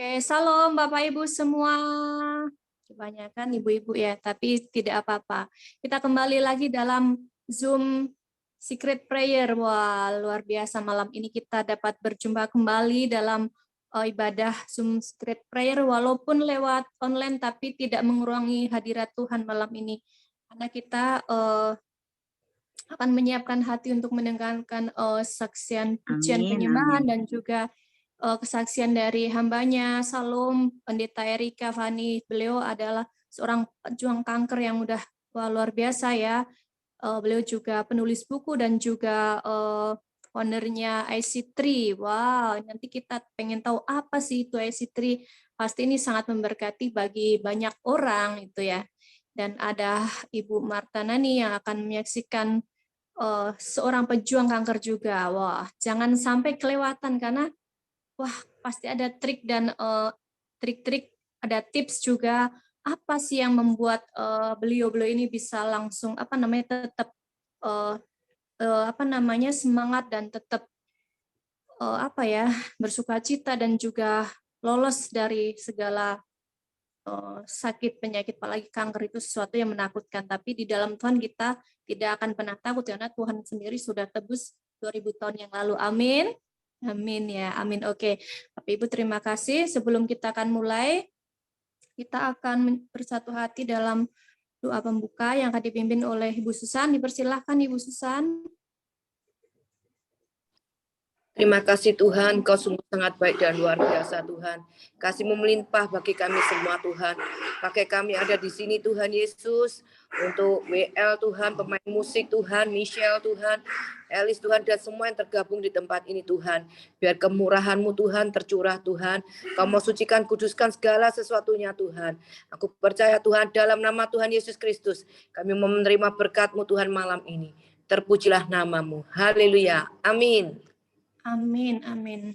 Oke, salam Bapak Ibu semua. Kebanyakan ibu-ibu ya, tapi tidak apa-apa. Kita kembali lagi dalam Zoom Secret Prayer. Wah, luar biasa malam ini kita dapat berjumpa kembali dalam ibadah Zoom Secret Prayer walaupun lewat online tapi tidak mengurangi hadirat Tuhan malam ini. Karena kita akan menyiapkan hati untuk mendengarkan saksian pujian penyembahan dan juga kesaksian dari hambanya, Salom, Pendeta Erika Fani. Beliau adalah seorang pejuang kanker yang udah luar biasa ya. Beliau juga penulis buku dan juga ownernya IC3. Wow, nanti kita pengen tahu apa sih itu IC3. Pasti ini sangat memberkati bagi banyak orang itu ya. Dan ada Ibu Marta Nani yang akan menyaksikan seorang pejuang kanker juga. Wah, jangan sampai kelewatan karena wah, pasti ada trik dan trik-trik, ada tips juga. Apa sih yang membuat beliau-beliau ini bisa langsung tetap semangat dan tetap bersukacita dan juga lolos dari segala sakit penyakit, apalagi kanker itu sesuatu yang menakutkan. Tapi di dalam Tuhan kita tidak akan pernah takut karena Tuhan sendiri sudah tebus 2000 tahun yang lalu. Amin. Amin ya, amin. Oke, Bapak Ibu terima kasih. Sebelum kita akan mulai, kita akan bersatu hati dalam doa pembuka yang akan dipimpin oleh Ibu Susan. Dipersilahkan Ibu Susan. Terima kasih Tuhan, Kau sungguh sangat baik dan luar biasa Tuhan. Kasih-Mu melimpah bagi kami semua Tuhan. Pakai kami ada di sini Tuhan Yesus. Untuk WL Tuhan, pemain musik Tuhan, Michelle Tuhan, Elis Tuhan, dan semua yang tergabung di tempat ini Tuhan. Biar kemurahan-Mu Tuhan tercurah Tuhan. Kau mau sucikan, kuduskan segala sesuatunya Tuhan. Aku percaya Tuhan dalam nama Tuhan Yesus Kristus. Kami mau menerima berkat-Mu Tuhan malam ini. Terpujilah nama-Mu. Haleluya. Amin. Amin, amin.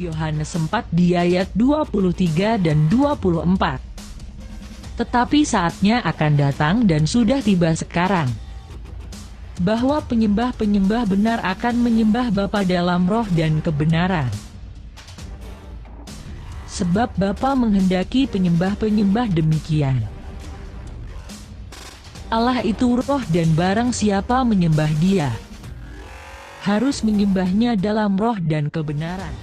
Yohanes 4 di ayat 23 dan 24. Tetapi saatnya akan datang dan sudah tiba sekarang, bahwa penyembah-penyembah benar akan menyembah Bapa dalam roh dan kebenaran. Sebab Bapa menghendaki penyembah-penyembah demikian. Allah itu roh dan barang siapa menyembah Dia, harus menyembahnya dalam roh dan kebenaran.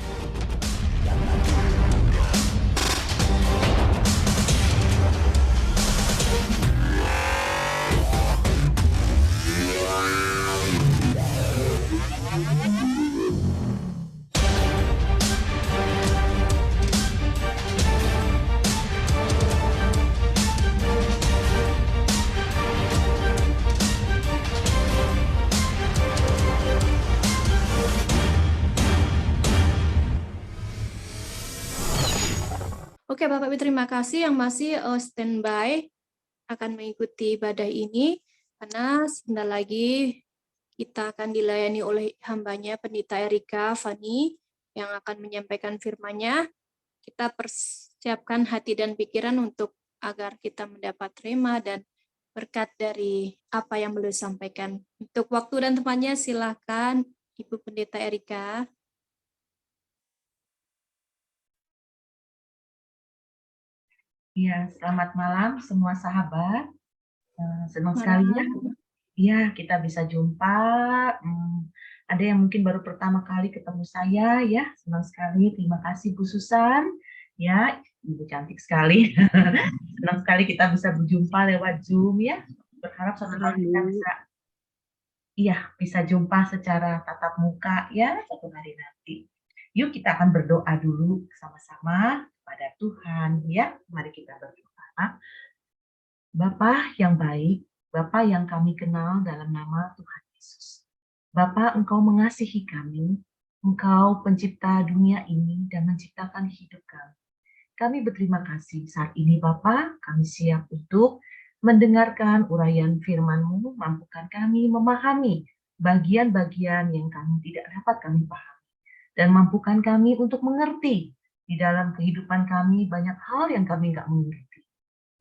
Oke, Bapak Ibu terima kasih yang masih standby akan mengikuti ibadah ini, karena sebentar lagi kita akan dilayani oleh hambanya Pendeta Erika Fani yang akan menyampaikan firman-Nya. Kita persiapkan hati dan pikiran untuk agar kita mendapat terima dan berkat dari apa yang beliau sampaikan. Untuk waktu dan tempatnya silakan Ibu Pendeta Erika. Ya, selamat malam semua sahabat. Senang sekali ya. Ya, kita bisa jumpa. Ada yang mungkin baru pertama kali ketemu saya ya. Senang sekali. Terima kasih Bu Susan. Ya, Ibu cantik sekali. Senang sekali kita bisa berjumpa lewat Zoom ya. Berharap suatu hari kita bisa jumpa secara tatap muka ya suatu hari nanti. Yuk kita akan berdoa dulu sama-sama kepada Tuhan ya. Mari kita berdoa. Bapa yang baik, Bapa yang kami kenal dalam nama Tuhan Yesus. Bapa, Engkau mengasihi kami, Engkau pencipta dunia ini dan menciptakan hidup kami. Kami berterima kasih saat ini Bapa, kami siap untuk mendengarkan uraian firman-Mu, mampukan kami memahami bagian-bagian yang kami tidak dapat kami pahami. Dan mampukan kami untuk mengerti di dalam kehidupan kami banyak hal yang kami nggak mengerti.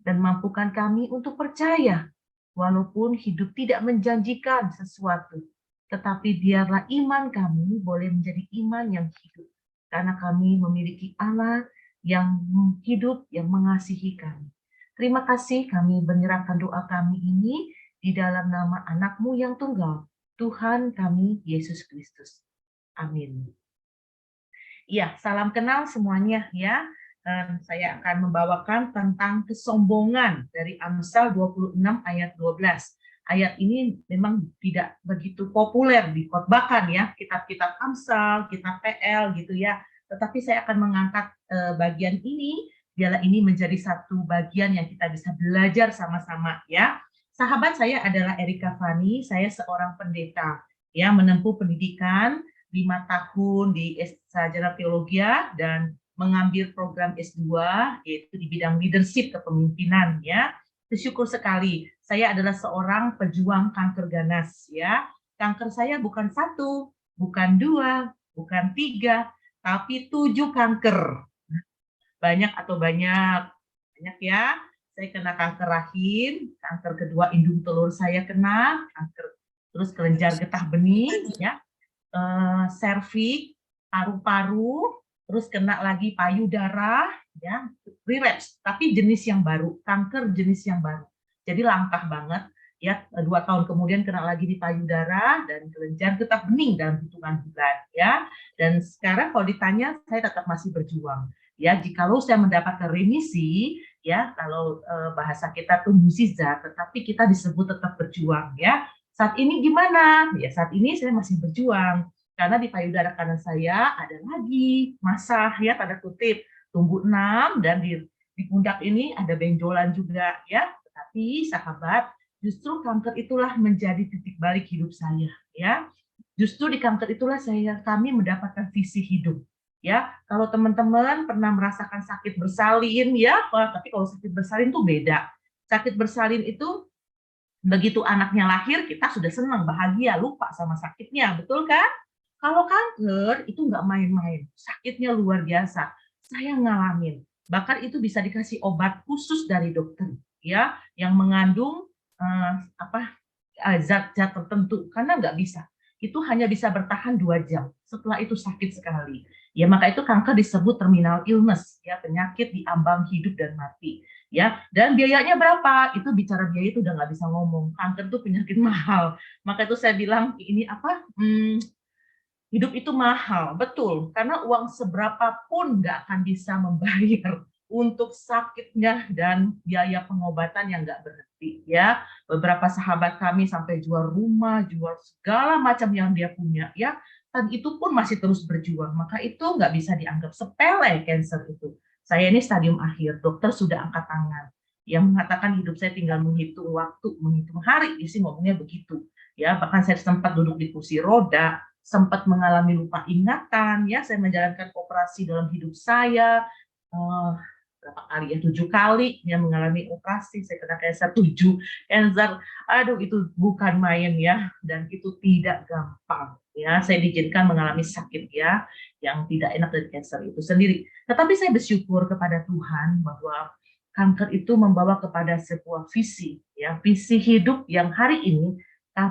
Dan mampukan kami untuk percaya, walaupun hidup tidak menjanjikan sesuatu, tetapi biarlah iman kami boleh menjadi iman yang hidup. Karena kami memiliki Allah yang hidup, yang mengasihi kami. Terima kasih kami menyerahkan doa kami ini di dalam nama anak-Mu yang tunggal, Tuhan kami, Yesus Kristus. Amin. Ya, salam kenal semuanya ya. Saya akan membawakan tentang kesombongan dari Amsal 26 ayat 12. Ayat ini memang tidak begitu populer dikhotbahkan ya, kitab-kitab Amsal, kitab PL gitu ya. Tetapi saya akan mengangkat bagian ini, biarlah ini menjadi satu bagian yang kita bisa belajar sama-sama ya. Sahabat saya adalah Erika Fani, saya seorang pendeta ya, menempuh pendidikan 5 tahun di sarjana teologi dan mengambil program S2 yaitu di bidang leadership kepemimpinan ya. Bersyukur sekali, saya adalah seorang pejuang kanker ganas ya. Kanker saya bukan 1, bukan 2, bukan 3, tapi 7 kanker. Banyak atau banyak? Banyak ya. Saya kena kanker rahim, kanker kedua indung telur saya kena, kanker terus kelenjar getah bening ya. Serviks, paru-paru, terus kena lagi payudara, ya, relapse, tapi jenis yang baru, kanker jenis yang baru. Jadi langkah banget, ya. 2 tahun kemudian kena lagi di payudara dan kelenjar getah bening dalam hitungan bulan, ya. Dan sekarang kalau ditanya, saya tetap masih berjuang, ya. Jikalau saya mendapatkan remisi, ya, kalau bahasa kita tuh mukjizat, tetapi kita disebut tetap berjuang, ya. Saat ini gimana? Ya, saat ini saya masih berjuang. Karena di payudara kanan saya ada lagi masa, ya, tanda kutip, tumbuh 6, dan di pundak ini ada benjolan juga, ya. Tetapi, sahabat, justru kanker itulah menjadi titik balik hidup saya, ya. Justru di kanker itulah kami mendapatkan visi hidup. Ya, kalau teman-teman pernah merasakan sakit bersalin, ya, tapi kalau sakit bersalin itu beda. Sakit bersalin itu begitu anaknya lahir, kita sudah senang, bahagia, lupa sama sakitnya, betul kan? Kalau kanker, itu nggak main-main, sakitnya luar biasa. Saya ngalamin, bahkan itu bisa dikasih obat khusus dari dokter, ya, yang mengandung zat-zat tertentu, karena nggak bisa. Itu hanya bisa bertahan 2 jam, setelah itu sakit sekali. Ya, maka itu kanker disebut terminal illness, ya, penyakit di ambang hidup dan mati. Ya, dan biayanya berapa? Itu bicara biaya itu udah nggak bisa ngomong. Kanker itu penyakit mahal. Maka itu saya bilang ini hidup itu mahal, betul. Karena uang seberapa pun nggak akan bisa membayar untuk sakitnya dan biaya pengobatan yang nggak berhenti. Ya, beberapa sahabat kami sampai jual rumah, jual segala macam yang dia punya. Ya, dan itu pun masih terus berjuang. Maka itu nggak bisa dianggap sepele cancer itu. Saya ini stadium akhir, dokter sudah angkat tangan. Yang mengatakan hidup saya tinggal menghitung waktu, menghitung hari, isi ngomongnya begitu. Ya, bahkan saya sempat duduk di kursi roda, sempat mengalami lupa ingatan, ya, saya menjalankan operasi dalam hidup saya, berapa kali ya, 7 kali ya mengalami operasi, saya kena cancer 7, cancer, aduh itu bukan main ya, dan itu tidak gampang. Ya, saya diizinkan mengalami sakit ya, yang tidak enak dari cancer itu sendiri. Tetapi saya bersyukur kepada Tuhan bahwa kanker itu membawa kepada sebuah visi, ya, visi hidup yang hari ini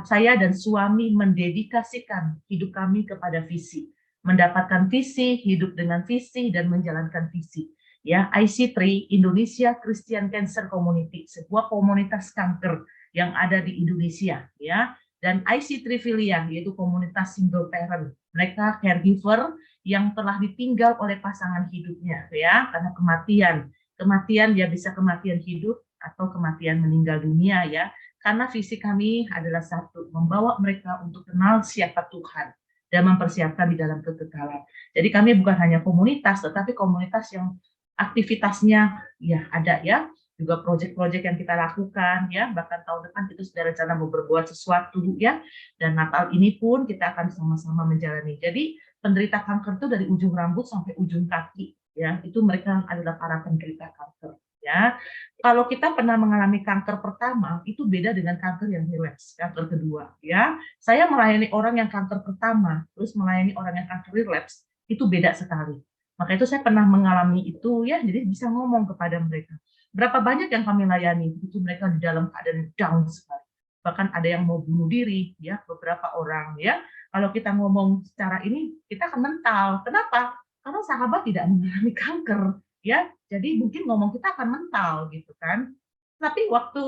saya dan suami mendedikasikan hidup kami kepada visi, mendapatkan visi, hidup dengan visi, dan menjalankan visi. Ya, IC3 Indonesia Christian Cancer Community, sebuah komunitas kanker yang ada di Indonesia, ya. Dan IC3 Filia, yaitu komunitas single parent. Mereka caregiver yang telah ditinggal oleh pasangan hidupnya, ya, karena kematian ya bisa kematian hidup atau kematian meninggal dunia, ya. Karena visi kami adalah satu, membawa mereka untuk kenal siapa Tuhan dan mempersiapkan di dalam kekekalan. Jadi kami bukan hanya komunitas, tetapi komunitas yang aktivitasnya ya ada ya, juga proyek-proyek yang kita lakukan ya, bahkan tahun depan kita sudah rencana mau berbuat sesuatu ya, dan Natal ini pun kita akan sama-sama menjalani. Jadi penderita kanker itu dari ujung rambut sampai ujung kaki ya, itu mereka adalah para penderita kanker ya. Kalau kita pernah mengalami kanker pertama, itu beda dengan kanker yang relapse, kanker kedua ya. Saya melayani orang yang kanker pertama, terus melayani orang yang kanker relapse, itu beda sekali. Maka itu saya pernah mengalami itu ya, jadi bisa ngomong kepada mereka. Berapa banyak yang kami layani, itu mereka di dalam keadaan down sekali. Bahkan ada yang mau bunuh diri, ya beberapa orang ya. Kalau kita ngomong secara ini, kita akan mental. Kenapa? Karena sahabat tidak mengalami kanker, ya. Jadi mungkin ngomong kita akan mental gitu kan. Tapi waktu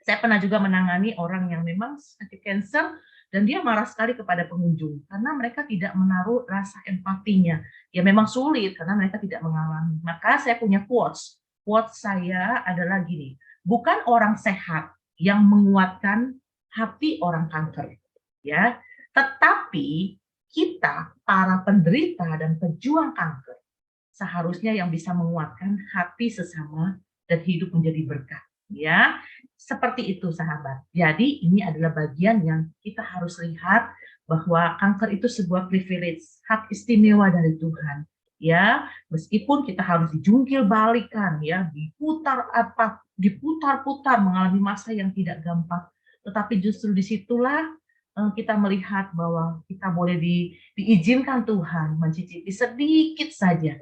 saya pernah juga menangani orang yang memang sakit kanker, dan dia marah sekali kepada pengunjung karena mereka tidak menaruh rasa empatinya. Ya memang sulit karena mereka tidak mengalami. Maka saya punya quotes. Quotes saya adalah gini, bukan orang sehat yang menguatkan hati orang kanker, ya, tetapi kita para penderita dan pejuang kanker seharusnya yang bisa menguatkan hati sesama dan hidup menjadi berkah, ya. Seperti itu sahabat. Jadi ini adalah bagian yang kita harus lihat bahwa kanker itu sebuah privilege, hak istimewa dari Tuhan. Ya, meskipun kita harus dijungkil balikan, ya, diputar-putar mengalami masa yang tidak gampang. Tetapi justru disitulah kita melihat bahwa kita boleh diizinkan Tuhan mencicipi sedikit saja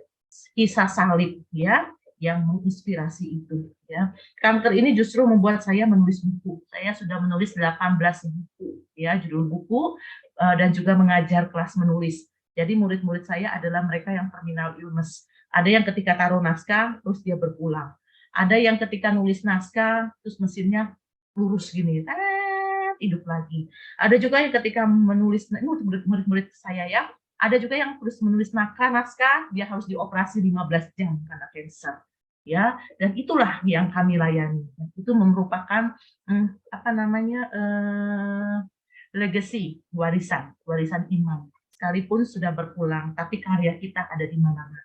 kisah salib, ya, yang menginspirasi itu ya. Kanker ini justru membuat saya menulis buku. Saya sudah menulis 18 buku ya, judul buku dan juga mengajar kelas menulis. Jadi murid-murid saya adalah mereka yang terminal illness. Ada yang ketika taruh naskah terus dia berpulang. Ada yang ketika nulis naskah terus mesinnya lurus gini, hidup lagi. Ada juga yang ketika menulis, ini murid-murid saya ya, ada juga yang terus menulis naskah, dia harus dioperasi 15 jam karena kanker. Ya, dan itulah yang kami layani. Itu merupakan legacy, warisan iman. Sekalipun sudah berpulang, tapi karya kita ada di mana-mana.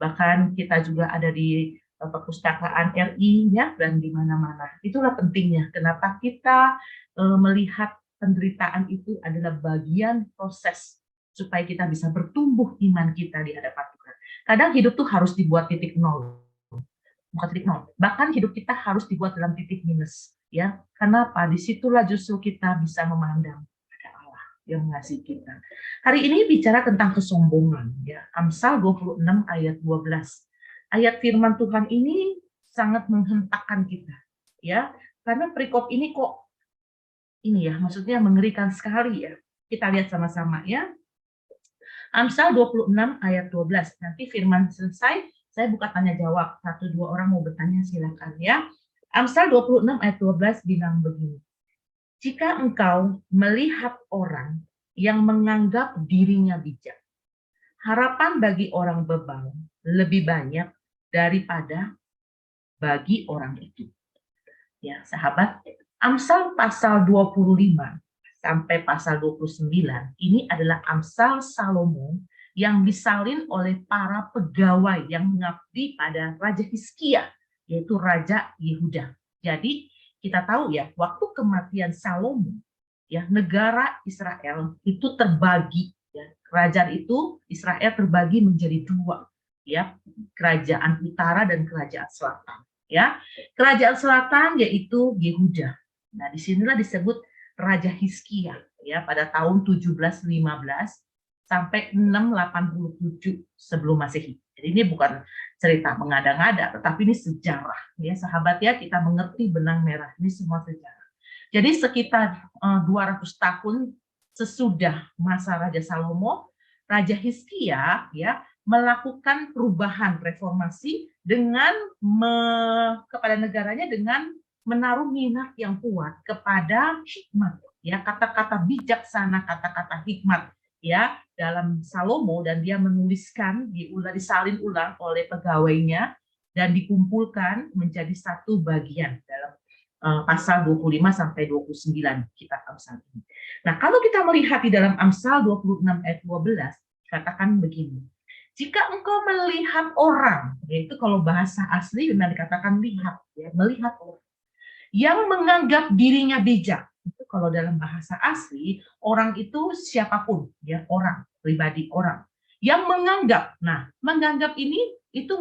Bahkan kita juga ada di perpustakaan RI ya, dan di mana-mana. Itulah pentingnya. Kenapa kita melihat penderitaan itu adalah bagian proses supaya kita bisa bertumbuh iman kita di hadapan Tuhan. Kadang hidup tuh harus dibuat titik nol. Bukan titik nol, bahkan hidup kita harus dibuat dalam titik minus, ya. Kenapa? Disitulah justru kita bisa memandang ada Allah yang mengasihi kita. Hari ini bicara tentang kesombongan, ya. Amsal 26 ayat 12. Ayat firman Tuhan ini sangat menghentakkan kita, ya. Karena perikop ini kok ini ya, maksudnya mengerikan sekali ya. Kita lihat sama-sama ya. Amsal 26 ayat 12. Nanti firman selesai, saya buka tanya jawab, 1-2 orang mau bertanya silakan ya. Amsal 26 ayat 12 bilang begini. Jika engkau melihat orang yang menganggap dirinya bijak, harapan bagi orang bebal lebih banyak daripada bagi orang itu. Ya, sahabat, Amsal pasal 25 sampai pasal 29 ini adalah Amsal Salomo yang disalin oleh para pegawai yang mengabdi pada Raja Hizkia, yaitu Raja Yehuda. Jadi kita tahu ya, waktu kematian Salomo, ya negara Israel itu terbagi. Ya, kerajaan itu Israel terbagi menjadi 2, ya, kerajaan utara dan kerajaan selatan. Ya, kerajaan selatan yaitu Yehuda. Nah, disinilah disebut Raja Hizkia, ya, pada tahun 1715. Sampai 687 sebelum Masehi. Jadi ini bukan cerita mengada-ngada, tetapi ini sejarah. Ya, sahabat ya, kita mengerti benang merah. Ini semua sejarah. Jadi sekitar 200 tahun sesudah masa Raja Salomo, Raja Hizkia ya melakukan perubahan reformasi dengan kepada negaranya dengan menaruh minat yang kuat kepada hikmat. Ya, kata-kata bijaksana, kata-kata hikmat. Ya, dalam Salomo, dan dia menuliskan disalin ulang oleh pegawainya dan dikumpulkan menjadi satu bagian dalam pasal 25 sampai 29 kitab Amsal ini. Nah, kalau kita melihat di dalam Amsal 26 ayat 12 katakan begini. Jika engkau melihat orang, yaitu kalau bahasa asli benar dikatakan lihat, ya, melihat orang yang menganggap dirinya bijak. Itu kalau dalam bahasa asli, orang itu siapapun, ya, orang, pribadi orang yang menganggap. Nah, menganggap ini itu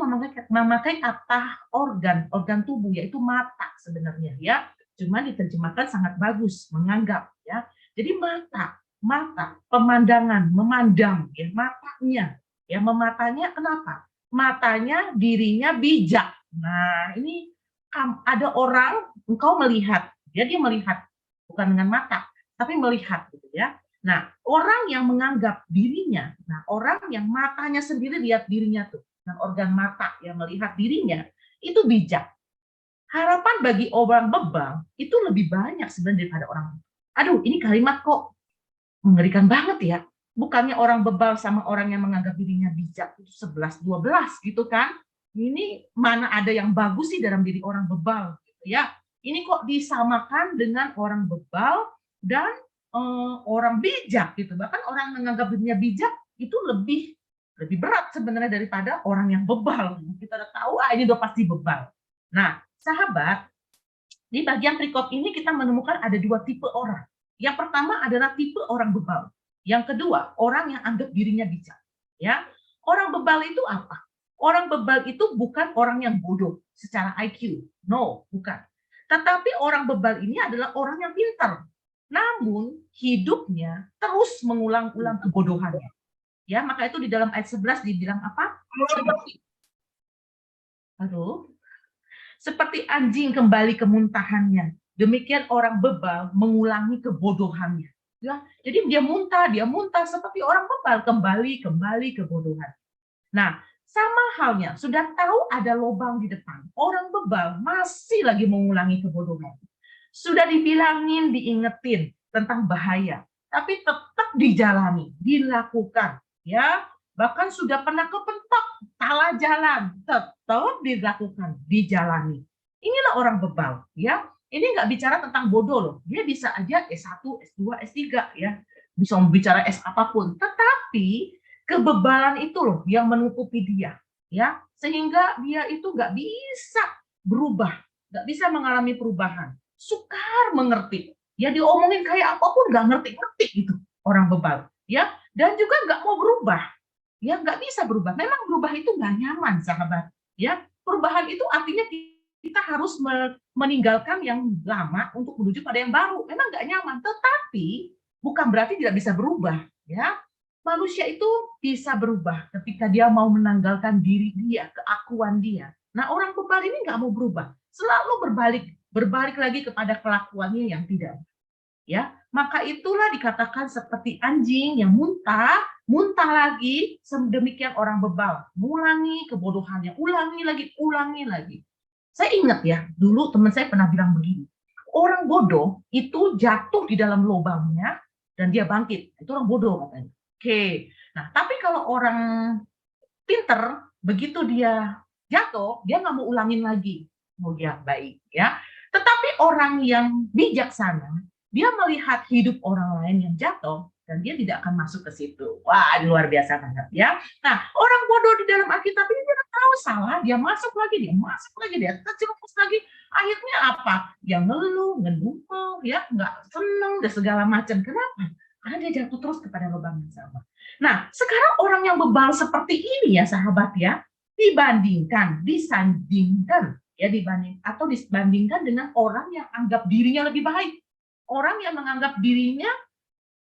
memakai kata organ tubuh, yaitu mata sebenarnya, ya. Cuma diterjemahkan sangat bagus, menganggap, ya. Jadi mata, pemandangan, memandang, ya, matanya. Ya, mematanya kenapa? Matanya dirinya bijak. Nah, ini ada orang, engkau melihat, dia melihat bukan dengan mata, tapi melihat, gitu ya. Nah, orang yang menganggap dirinya, nah orang yang matanya sendiri lihat dirinya tuh, nah organ mata yang melihat dirinya itu bijak. Harapan bagi orang bebal itu lebih banyak sebenarnya daripada orang. Aduh, ini kalimat kok mengerikan banget ya. Bukannya orang bebal sama orang yang menganggap dirinya bijak itu 11-12 gitu kan. Ini mana ada yang bagus sih dalam diri orang bebal gitu ya. Ini kok disamakan dengan orang bebal dan orang bijak gitu. Bahkan orang menganggap dirinya bijak itu lebih berat sebenarnya daripada orang yang bebal. Kita udah tahu ini udah pasti bebal. Nah, sahabat, di bagian perikop ini kita menemukan ada 2 tipe orang. Yang pertama adalah tipe orang bebal. Yang kedua, orang yang anggap dirinya bijak. Ya, orang bebal itu apa? Orang bebal itu bukan orang yang bodoh secara IQ. No, bukan. Tetapi orang bebal ini adalah orang yang pintar. Namun hidupnya terus mengulang-ulang kebodohannya. Ya, maka itu di dalam ayat 11 dibilang apa? Seperti anjing kembali ke muntahannya. Demikian orang bebal mengulangi kebodohannya. Ya, jadi dia muntah seperti orang bebal kembali kebodohan. Nah, sama halnya, sudah tahu ada lubang di depan. Orang bebal masih lagi mengulangi kebodohan. Sudah dibilangin, diingetin tentang bahaya, tapi tetap dijalani, dilakukan. Ya, bahkan sudah pernah kepentok, salah jalan, tetap dilakukan, dijalani. Inilah orang bebal, ya. Ini nggak bicara tentang bodoh loh. Dia bisa aja S1, S2, S3 ya. Bisa bicara S apapun. Tetapi kebebalan itu loh yang menutupi dia, ya. Sehingga dia itu nggak bisa berubah, nggak bisa mengalami perubahan. Sukar mengerti. Ya diomongin kayak apapun nggak ngerti-ngerti gitu orang bebal, ya. Dan juga nggak mau berubah, ya nggak bisa berubah. Memang berubah itu nggak nyaman, sahabat. Ya, perubahan itu artinya kita harus meninggalkan yang lama untuk menuju pada yang baru. Memang nggak nyaman, tetapi bukan berarti tidak bisa berubah. Ya, manusia itu bisa berubah ketika dia mau menanggalkan diri dia, keakuan dia. Nah, orang bebal ini nggak mau berubah, selalu berbalik lagi kepada kelakuannya yang tidak. Ya, maka itulah dikatakan seperti anjing yang muntah lagi, sedemikian orang bebal, mengulangi kebodohannya, ulangi lagi. Saya ingat ya, dulu teman saya pernah bilang begini, orang bodoh itu jatuh di dalam lubangnya dan dia bangkit, itu orang bodoh katanya. Oke, nah tapi kalau orang pinter, begitu dia jatuh, dia nggak mau ulangin lagi, mau dia baik ya. Tetapi orang yang bijaksana, dia melihat hidup orang lain yang jatuh dan dia tidak akan masuk ke situ. Wah, luar biasa banget ya. Nah, orang bodoh di dalam Alkitab ini dia tahu salah, dia masuk lagi, dia terjerumus lagi. Akhirnya apa? Dia ngeluh, ngedumel, ya nggak seneng dan segala macam. Kenapa? Karena dia jatuh terus kepada lubang yang sama. Nah, sekarang orang yang bebal seperti ini ya sahabat ya, disandingkan ya dibandingkan dengan orang yang anggap dirinya lebih baik. Orang yang menganggap dirinya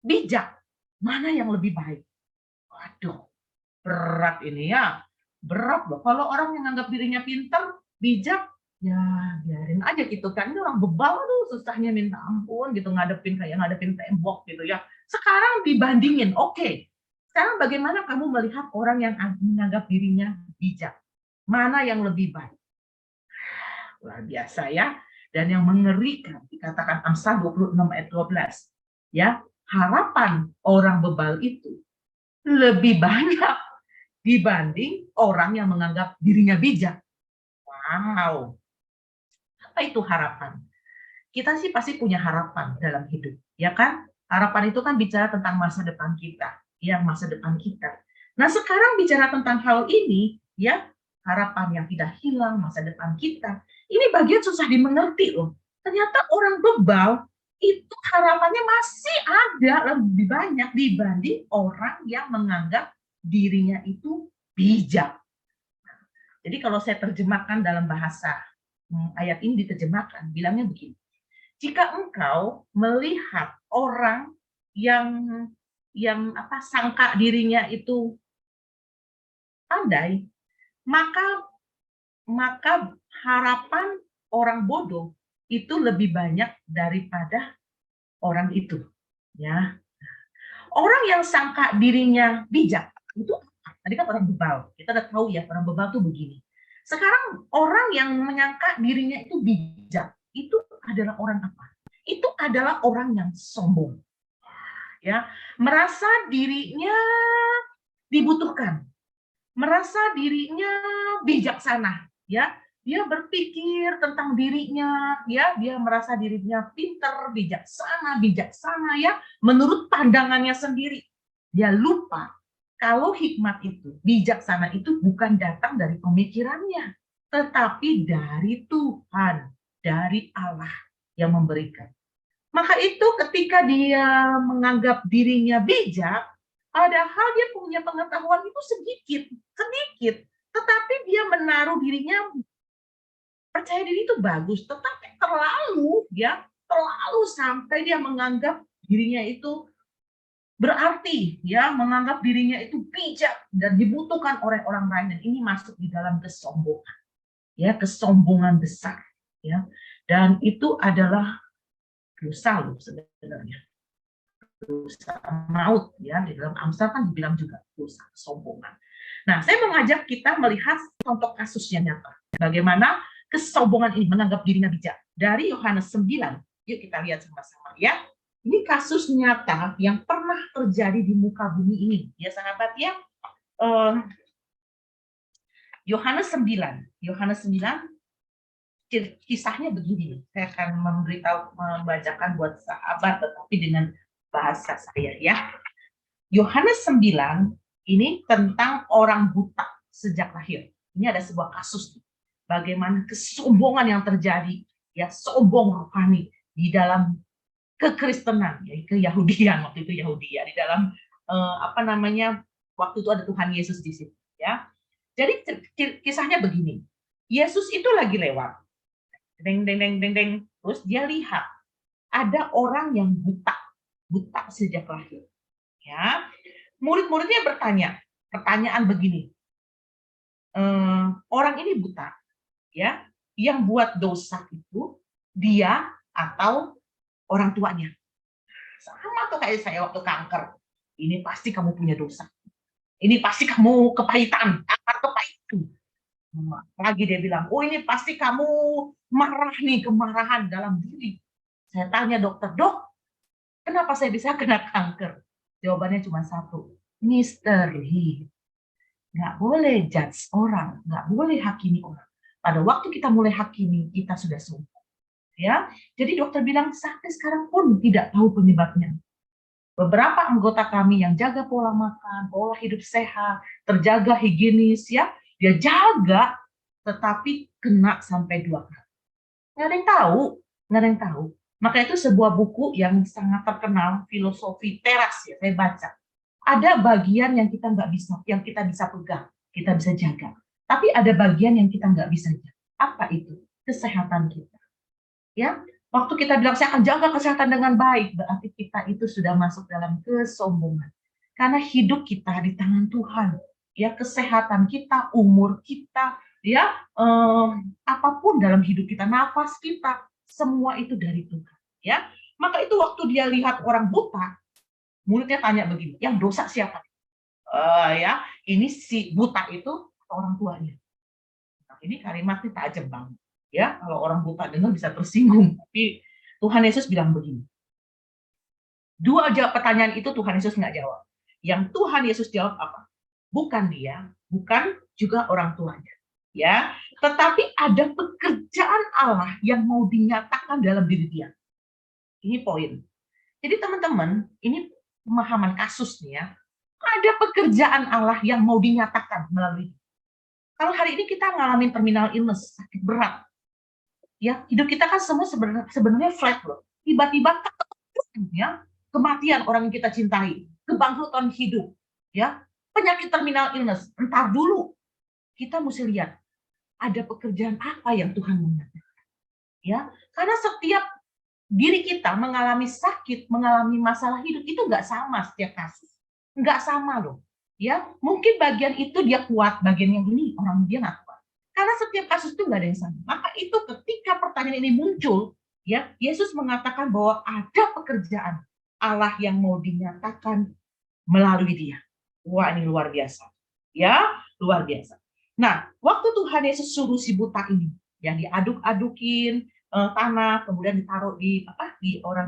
bijak, mana yang lebih baik? Waduh, berat ini ya. Berat loh. Kalau orang yang menganggap dirinya pintar, bijak, ya biarin aja gitu kan. Ini orang bebal tuh susahnya minta ampun gitu, ngadepin tembok gitu ya. Sekarang dibandingin, oke. Sekarang bagaimana kamu melihat orang yang menganggap dirinya bijak? Mana yang lebih baik? Luar biasa ya. Dan yang mengerikan dikatakan Amsal 26 ayat 12. Ya, harapan orang bebal itu lebih banyak dibanding orang yang menganggap dirinya bijak. Wow. Apa itu harapan? Kita sih pasti punya harapan dalam hidup, ya kan? Harapan itu kan bicara tentang masa depan kita, ya masa depan kita. Nah, sekarang bicara tentang hal ini, ya, harapan yang tidak hilang, masa depan kita, ini bagian susah dimengerti loh. Ternyata orang bebal itu harapannya masih ada lebih banyak dibanding orang yang menganggap dirinya itu bijak. Jadi kalau saya terjemahkan dalam bahasa ayat ini diterjemahkan, bilangnya begini. Jika engkau melihat orang yang sangka dirinya itu pandai, maka harapan orang bodoh itu lebih banyak daripada orang itu, ya. Orang yang sangka dirinya bijak itu apa? Tadi kan orang bebal. Kita udah tahu ya, orang bebal tuh begini. Sekarang orang yang menyangka dirinya itu bijak, itu adalah orang apa? Itu adalah orang yang sombong. Ya, merasa dirinya dibutuhkan. Merasa dirinya bijaksana, ya. Dia berpikir tentang dirinya, ya, dia merasa dirinya pintar, bijaksana ya, menurut pandangannya sendiri. Dia lupa kalau hikmat itu, bijaksana itu bukan datang dari pemikirannya, tetapi dari Tuhan, dari Allah yang memberikan. Maka itu ketika dia menganggap dirinya bijak, padahal dia punya pengetahuan itu sedikit, tetapi dia menaruh dirinya percaya diri itu bagus, tetapi terlalu sampai dia menganggap dirinya itu berarti, ya, menganggap dirinya itu bijak dan dibutuhkan oleh orang lain, dan ini masuk di dalam kesombongan, ya, kesombongan besar, ya, dan itu adalah dosa loh sebenarnya, dosa maut, ya, di dalam Amsal kan dibilang juga dosa kesombongan. Nah, saya mengajak kita melihat contoh kasusnya nyata, bagaimana kesombongan ini menganggap dirinya bijak. Dari Yohanes 9, yuk kita lihat sama-sama ya. Ini kasus nyata yang pernah terjadi di muka bumi ini. Ya sahabat ya. Yohanes 9 kisahnya begini. Saya akan membacakan buat sahabat tetapi dengan bahasa saya ya. Yohanes 9 ini tentang orang buta sejak lahir. Ini ada sebuah kasus. Bagaimana kesombongan yang terjadi, ya, sombong rohani di dalam kekristenan, ya, keyahudian, waktu itu Yahudi, ya, di dalam waktu itu ada Tuhan Yesus di situ, ya. Jadi kisahnya begini, Yesus itu lagi lewat, deng, terus dia lihat ada orang yang buta sejak lahir, ya. Murid-muridnya bertanya, pertanyaan begini, orang ini buta, ya, yang buat dosa itu dia atau orang tuanya? Sama tuh kayak saya waktu kanker. Ini pasti kamu punya dosa. Ini pasti kamu kepahitan, akar kepahitan. Lagi dia bilang, oh ini pasti kamu marah nih, kemarahan dalam diri. Saya tanya dokter, dok, kenapa saya bisa kena kanker? Jawabannya cuma satu, misteri. Nggak boleh judge orang, nggak boleh hakimi orang. Pada waktu kita mulai hakimi, kita sudah sombong. Ya, jadi dokter bilang sampai sekarang pun tidak tahu penyebabnya. Beberapa anggota kami yang jaga pola makan, pola hidup sehat, terjaga higienis, ya, dia jaga, tetapi kena sampai 2 kali. Nggak ada yang tahu. Maka itu sebuah buku yang sangat terkenal, Filosofi Teras, ya, saya baca. Ada bagian yang kita bisa pegang, kita bisa jaga. Tapi ada bagian yang kita nggak bisa jaga. Apa itu? Kesehatan kita. Ya, waktu kita bilang saya akan jaga kesehatan dengan baik, berarti kita itu sudah masuk dalam kesombongan. Karena hidup kita di tangan Tuhan. Ya, kesehatan kita, umur kita, ya, apapun dalam hidup kita, nafas kita, semua itu dari Tuhan. Ya, maka itu waktu dia lihat orang buta, muridnya tanya begini, yang dosa siapa? Ya, ini si buta itu orang tuanya. Nah, ini kalimatnya tajam banget. Ya, kalau orang buta dengar bisa tersinggung. Tapi Tuhan Yesus bilang begini. 2 pertanyaan itu Tuhan Yesus nggak jawab. Yang Tuhan Yesus jawab apa? Bukan dia, bukan juga orang tuanya. Ya, tetapi ada pekerjaan Allah yang mau dinyatakan dalam diri dia. Ini poin. Jadi teman-teman, ini pemahaman kasus nih ya. Ada pekerjaan Allah yang mau dinyatakan melalui dia. Kalau hari ini kita ngalamin terminal illness, sakit berat, ya hidup kita kan semua sebenarnya flat loh. Tiba-tiba ya kematian orang yang kita cintai, kebangkrutan hidup, ya penyakit terminal illness. Entar dulu kita mesti lihat ada pekerjaan apa yang Tuhan mau nyatakan. Ya, karena setiap diri kita mengalami sakit, mengalami masalah hidup itu nggak sama setiap kasus, nggak sama loh. Ya, mungkin bagian itu dia kuat, bagian yang ini orang dia nggak kuat. Karena setiap kasus itu nggak ada yang sama. Maka itu ketika pertanyaan ini muncul, ya Yesus mengatakan bahwa ada pekerjaan Allah yang mau dinyatakan melalui dia. Wah, ini luar biasa. Ya, luar biasa. Nah, waktu Tuhan Yesus suruh si buta ini, yang diaduk-adukin tanah, kemudian ditaruh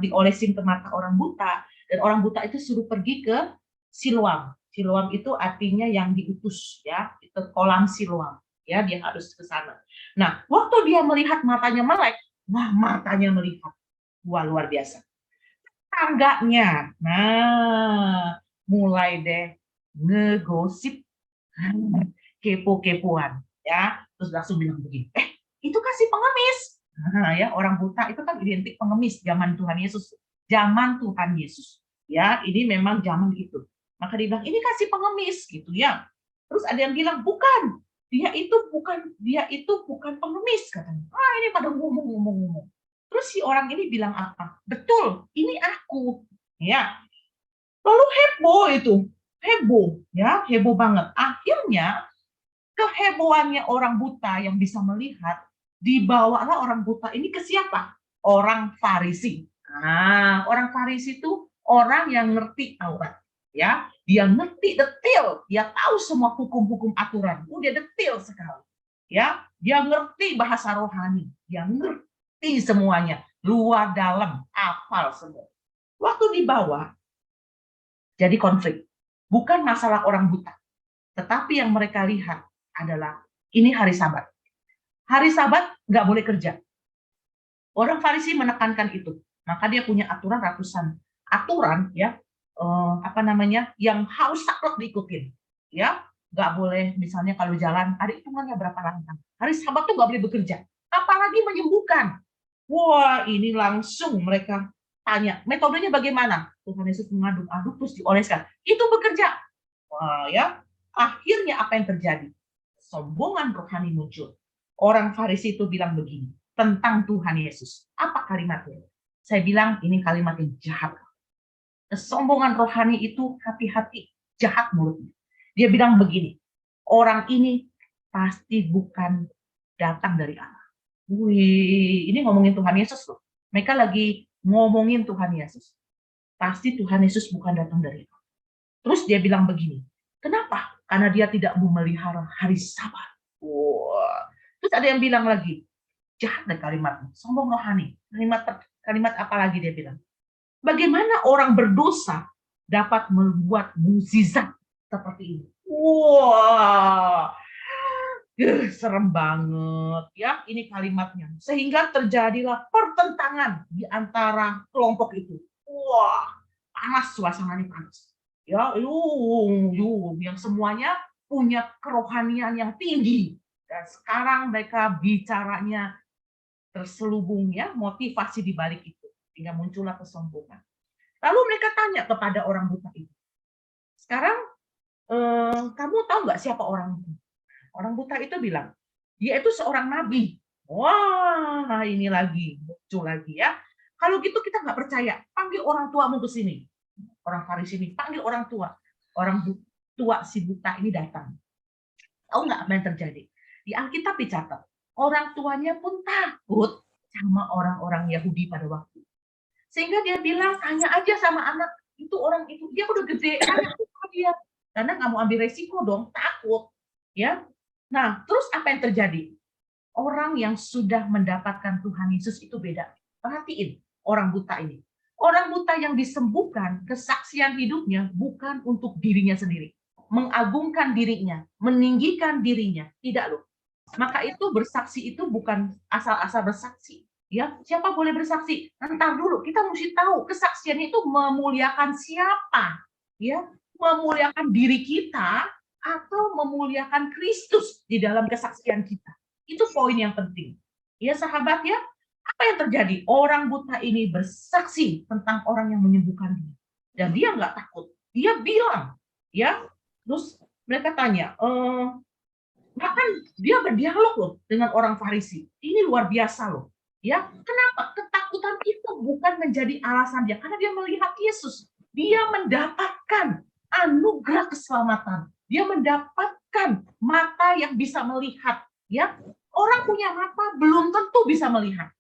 diolesin ke mata orang buta, dan orang buta itu suruh pergi ke Siloam. Siloam itu artinya yang diutus, ya, itu kolam Siloam, ya, dia harus ke sana. Nah, waktu dia melihat matanya melek, wah matanya melihat, wah luar biasa. Tangganya, nah mulai deh ngegosip, kepo-kepoan, ya, terus langsung bilang begini, itu kan si pengemis. Nah, ya orang buta itu kan identik pengemis zaman Tuhan Yesus, ya ini memang zaman itu. Maka dia bilang ini kan si pengemis gitu ya. Terus ada yang bilang bukan, dia itu bukan pengemis katanya. Ini pada ngomong. Terus si orang ini bilang apa? Betul, ini aku. Ya. Lalu heboh ya, heboh banget. Akhirnya kehebohannya orang buta yang bisa melihat, dibawalah orang buta ini ke siapa? Orang Farisi. Nah, orang Farisi itu orang yang ngerti Taurat. Ya, dia ngerti detail, dia tahu semua hukum-hukum aturan, dia detail sekali. Ya, dia ngerti bahasa rohani, dia ngerti semuanya, luar dalam, hafal semua. Waktu dibawa, jadi konflik. Bukan masalah orang buta, tetapi yang mereka lihat adalah ini hari Sabat. Hari Sabat nggak boleh kerja. Orang Farisi menekankan itu, maka dia punya aturan ratusan aturan, ya. Yang harus saklek diikutin, ya nggak boleh misalnya kalau jalan ada hitungannya berapa langkah, hari Sabat tuh nggak boleh bekerja, apalagi menyembuhkan. Wah ini langsung mereka tanya metodenya bagaimana. Tuhan Yesus mengaduk-aduk terus dioleskan itu bekerja. Wah ya akhirnya apa yang terjadi? Sombongan rohani muncul. Orang Farisi itu bilang begini tentang Tuhan Yesus. Apa kalimatnya? Saya bilang ini kalimat yang jahat. Kesombongan rohani itu hati-hati, jahat mulutnya. Dia bilang begini, orang ini pasti bukan datang dari Allah. Wih, ini ngomongin Tuhan Yesus loh. Mereka lagi ngomongin Tuhan Yesus. Pasti Tuhan Yesus bukan datang dari Allah. Terus dia bilang begini, kenapa? Karena dia tidak memelihara hari Sabat. Wah. Terus ada yang bilang lagi, jahat deh kalimatnya, sombong rohani. Kalimat apa lagi dia bilang? Bagaimana orang berdosa dapat membuat mukjizat seperti ini? Wah, serem banget ya ini kalimatnya. Sehingga terjadilah pertentangan di antara kelompok itu. Wah, panas suasananya panas. Ya, yang semuanya punya kerohanian yang tinggi. Dan sekarang mereka bicaranya terselubung ya motivasi di balik itu. Sehingga muncullah kesombongan. Lalu mereka tanya kepada orang buta itu. Sekarang, kamu tahu nggak siapa orang buta? Orang buta itu bilang, dia itu seorang nabi. Wah, ini lagi, muncul lagi ya. Kalau gitu kita nggak percaya, panggil orang tuamu ke sini. Orang Farisi ini, panggil orang tua. Orang tua si buta ini datang. Tahu nggak apa yang terjadi? Di Alkitab dicatat, orang tuanya pun takut sama orang-orang Yahudi pada waktu. Sehingga dia bilang, tanya aja sama anak itu orang itu, dia udah gede, tanya dia, karena nggak mau ambil resiko dong, takut, ya. Nah, terus apa yang terjadi? Orang yang sudah mendapatkan Tuhan Yesus itu beda. Perhatiin orang buta ini. Orang buta yang disembuhkan, kesaksian hidupnya bukan untuk dirinya sendiri, mengagungkan dirinya, meninggikan dirinya, tidak loh. Maka itu bersaksi itu bukan asal-asal bersaksi. Ya, siapa boleh bersaksi? Entar dulu, kita mesti tahu kesaksian itu memuliakan siapa. Ya, memuliakan diri kita atau memuliakan Kristus di dalam kesaksian kita. Itu poin yang penting. Ya sahabat ya, apa yang terjadi? Orang buta ini bersaksi tentang orang yang menyembuhkan dia. Dan dia nggak takut. Dia bilang, ya. Terus mereka tanya, bahkan dia berdialog loh dengan orang Farisi. Ini luar biasa loh. Ya, kenapa? Ketakutan itu bukan menjadi alasan dia, karena dia melihat Yesus. Dia mendapatkan anugerah keselamatan. Dia mendapatkan mata yang bisa melihat. Ya, orang punya mata belum tentu bisa melihat.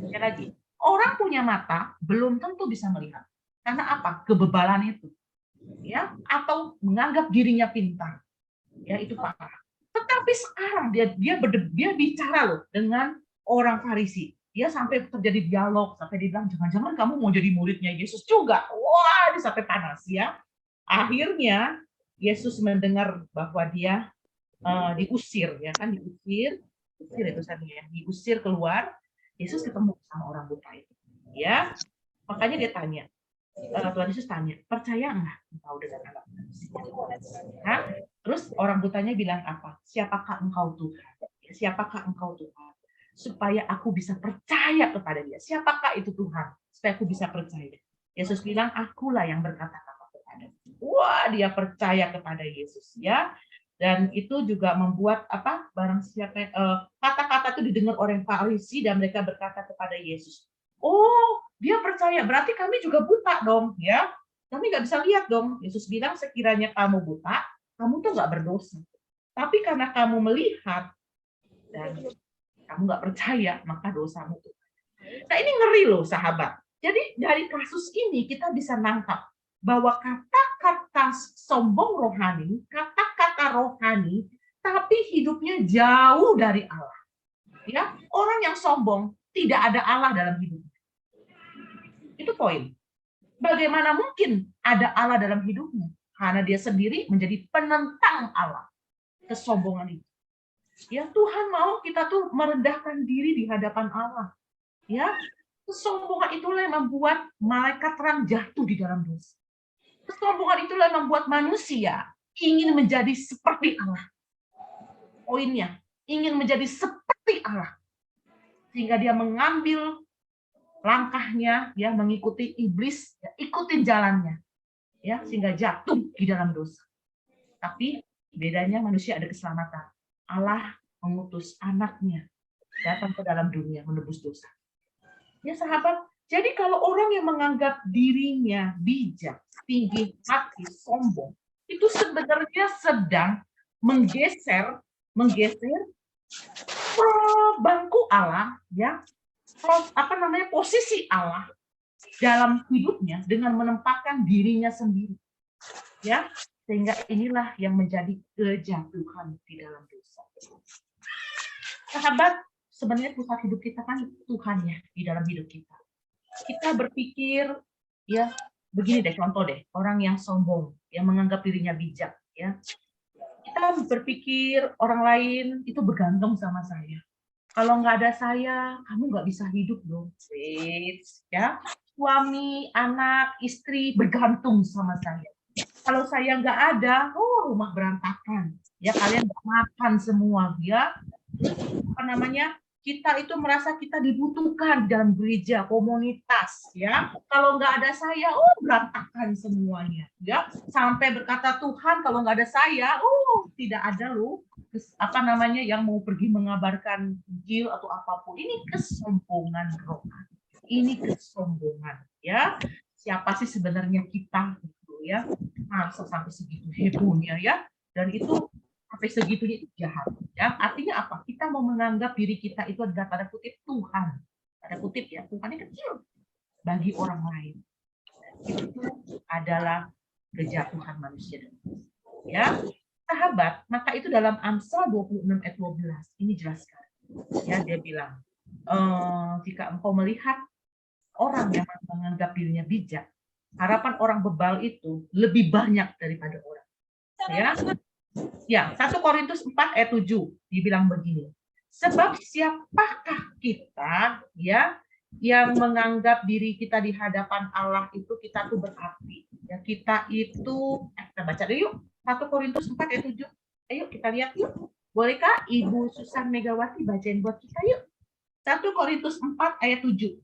Sekali lagi, orang punya mata belum tentu bisa melihat. Karena apa? Kebebalan itu. Ya, atau menganggap dirinya pintar. Ya, itu parah. Tetapi sekarang dia bicara loh dengan orang Farisi. Dia sampai terjadi dialog, sampai dia bilang, jangan-jangan kamu mau jadi muridnya Yesus juga. Wah, dia sampai panas ya. Akhirnya Yesus mendengar bahwa dia diusir, ya kan, diusir itu tadi ya, diusir keluar. Yesus ketemu sama orang buta itu, ya. Makanya dia tanya, Tuhan Yesus tanya, percaya nggak engkau dengan anak manusia? Nah, terus orang butanya bilang apa? Siapakah engkau Tuhan? Siapakah engkau Tuhan? Supaya aku bisa percaya kepada dia. Siapakah itu Tuhan? Supaya aku bisa percaya. Yesus bilang, akulah yang berkata-kata kepada dia. Wah, dia percaya kepada Yesus, ya. Dan itu juga membuat apa? Barang siapa kata-kata itu didengar orang Farisi dan mereka berkata kepada Yesus, oh, dia percaya, berarti kami juga buta dong, ya. Kami nggak bisa lihat dong. Yesus bilang, sekiranya kamu buta, kamu tuh nggak berdosa. Tapi karena kamu melihat dan kamu nggak percaya, maka dosamu tuh. Nah, ini ngeri loh, sahabat. Jadi dari kasus ini kita bisa nangkap bahwa kata-kata sombong rohani, kata-kata rohani, tapi hidupnya jauh dari Allah. Ya, orang yang sombong tidak ada Allah dalam hidupnya. Itu poin. Bagaimana mungkin ada Allah dalam hidupnya? Karena dia sendiri menjadi penentang Allah. Kesombongan itu. Ya, Tuhan mau kita tuh merendahkan diri di hadapan Allah. Ya, kesombongan itulah yang membuat malaikat terang jatuh di dalam dosa. Kesombongan itulah yang membuat manusia ingin menjadi seperti Allah. Poinnya, ingin menjadi seperti Allah. Sehingga dia mengambil langkahnya, ya, mengikuti iblis, ya, ikutin jalannya, ya, sehingga jatuh di dalam dosa. Tapi bedanya manusia ada keselamatan. Allah mengutus anaknya datang ke dalam dunia menebus dosa. Ya sahabat, jadi kalau orang yang menganggap dirinya bijak, tinggi hati, sombong, itu sebenarnya sedang menggeser bangku Allah, ya, posisi Allah dalam hidupnya dengan menempatkan dirinya sendiri, ya, sehingga inilah yang menjadi kejatuhan di dalam dosa. Sahabat, sebenarnya pusat hidup kita kan Tuhan ya di dalam hidup kita. Kita berpikir, ya, begini deh, contoh deh, orang yang sombong, yang menganggap dirinya bijak, ya. Kita berpikir orang lain itu bergantung sama saya. Kalau nggak ada saya, kamu nggak bisa hidup dong. Ya, suami, anak, istri bergantung sama saya. Kalau saya nggak ada, rumah berantakan. Ya, kalian nggak makan semua, ya. Apa namanya? Kita itu merasa kita dibutuhkan dalam gereja, komunitas, ya. Kalau nggak ada saya, berantakan semuanya, ya. Sampai berkata Tuhan, kalau nggak ada saya, tidak ada loh, apa namanya, yang mau pergi mengabarkan Injil atau apapun. Ini kesombongan rohani. Ini kesombongan, ya. Siapa sih sebenarnya kita, gitu, ya? Masa sampai segitu hebohnya, ya. Dan itu sampai segitunya itu jahat, ya. Artinya apa? Kita mau menganggap diri kita itu adalah tanda kutip Tuhan, tanda kutip ya, Tuhan yang kecil bagi orang lain. Itu adalah kejatuhan manusia, ya. Sahabat, maka itu dalam Amsal 26 ayat 12 ini jelaskan, ya, dia bilang, jika engkau melihat orang yang menganggap dirinya bijak, harapan orang bebal itu lebih banyak daripada orang, ya. Ya, 1 Korintus 4 ayat 7 dibilang begini. Sebab siapakah kita, ya, yang menganggap diri kita di hadapan Allah itu kita tuh berarti, Ya, kita itu, kita baca dulu yuk. 1 Korintus 4 ayat 7. Ayo kita lihat yuk. Bolehkah Ibu Susan Megawati bacain buat kita yuk? 1 Korintus 4 ayat 7.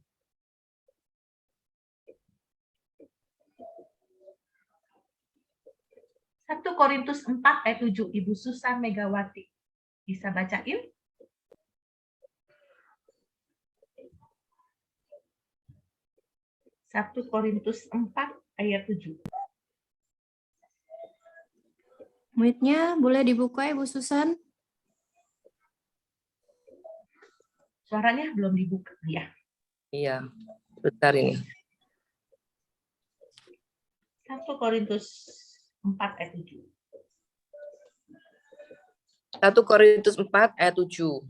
1 Korintus 4 ayat 7. Ibu Susan Megawati. Bisa bacain? 1 Korintus 4 ayat 7. Mic-nya boleh dibuka, Ibu Susan? Suaranya belum dibuka ya. Iya, bentar ini. 1 Korintus 4 ayat 7. 1 Korintus 4 ayat 7.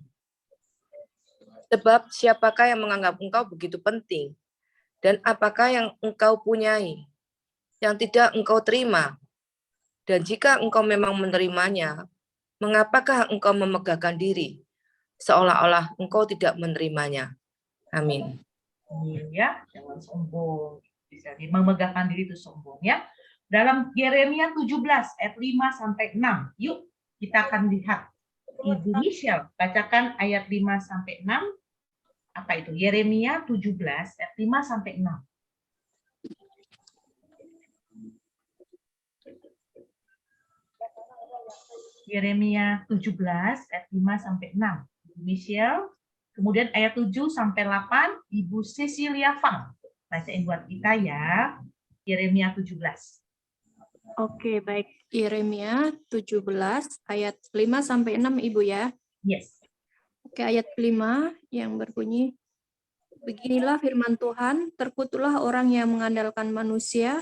Sebab siapakah yang menganggap engkau begitu penting? Dan apakah yang engkau punyai yang tidak engkau terima? Dan jika engkau memang menerimanya, mengapakah engkau memegahkan diri seolah-olah engkau tidak menerimanya? Amin. Ya, jangan sombong. Bisa memegahkan diri itu sombong ya. Dalam Yeremia 17 ayat 5 sampai 6. Yuk, kita akan lihat. Ibu Michelle, bacakan ayat 5 sampai 6. Apa itu? Yeremia 17 ayat 5 sampai 6. Yeremia 17 ayat 5 sampai 6. Ibu Michelle. Kemudian ayat 7 sampai 8, Ibu Cecilia Fang. Bacain buat kita ya. Yeremia 17. Oke, baik. Yeremia 17 ayat 5 sampai 6, Ibu ya. Yes. Oke, ayat 5 yang berbunyi, beginilah firman Tuhan, terkutuklah orang yang mengandalkan manusia,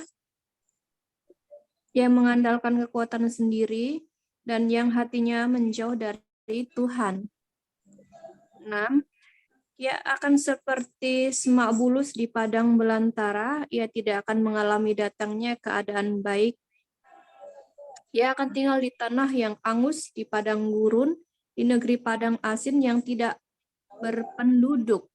yang mengandalkan kekuatan sendiri, dan yang hatinya menjauh dari Tuhan. 6. Ia akan seperti semak bulus di padang belantara, ia tidak akan mengalami datangnya keadaan baik. Ia akan tinggal di tanah yang angus, di padang gurun, di negeri padang asin yang tidak berpenduduk.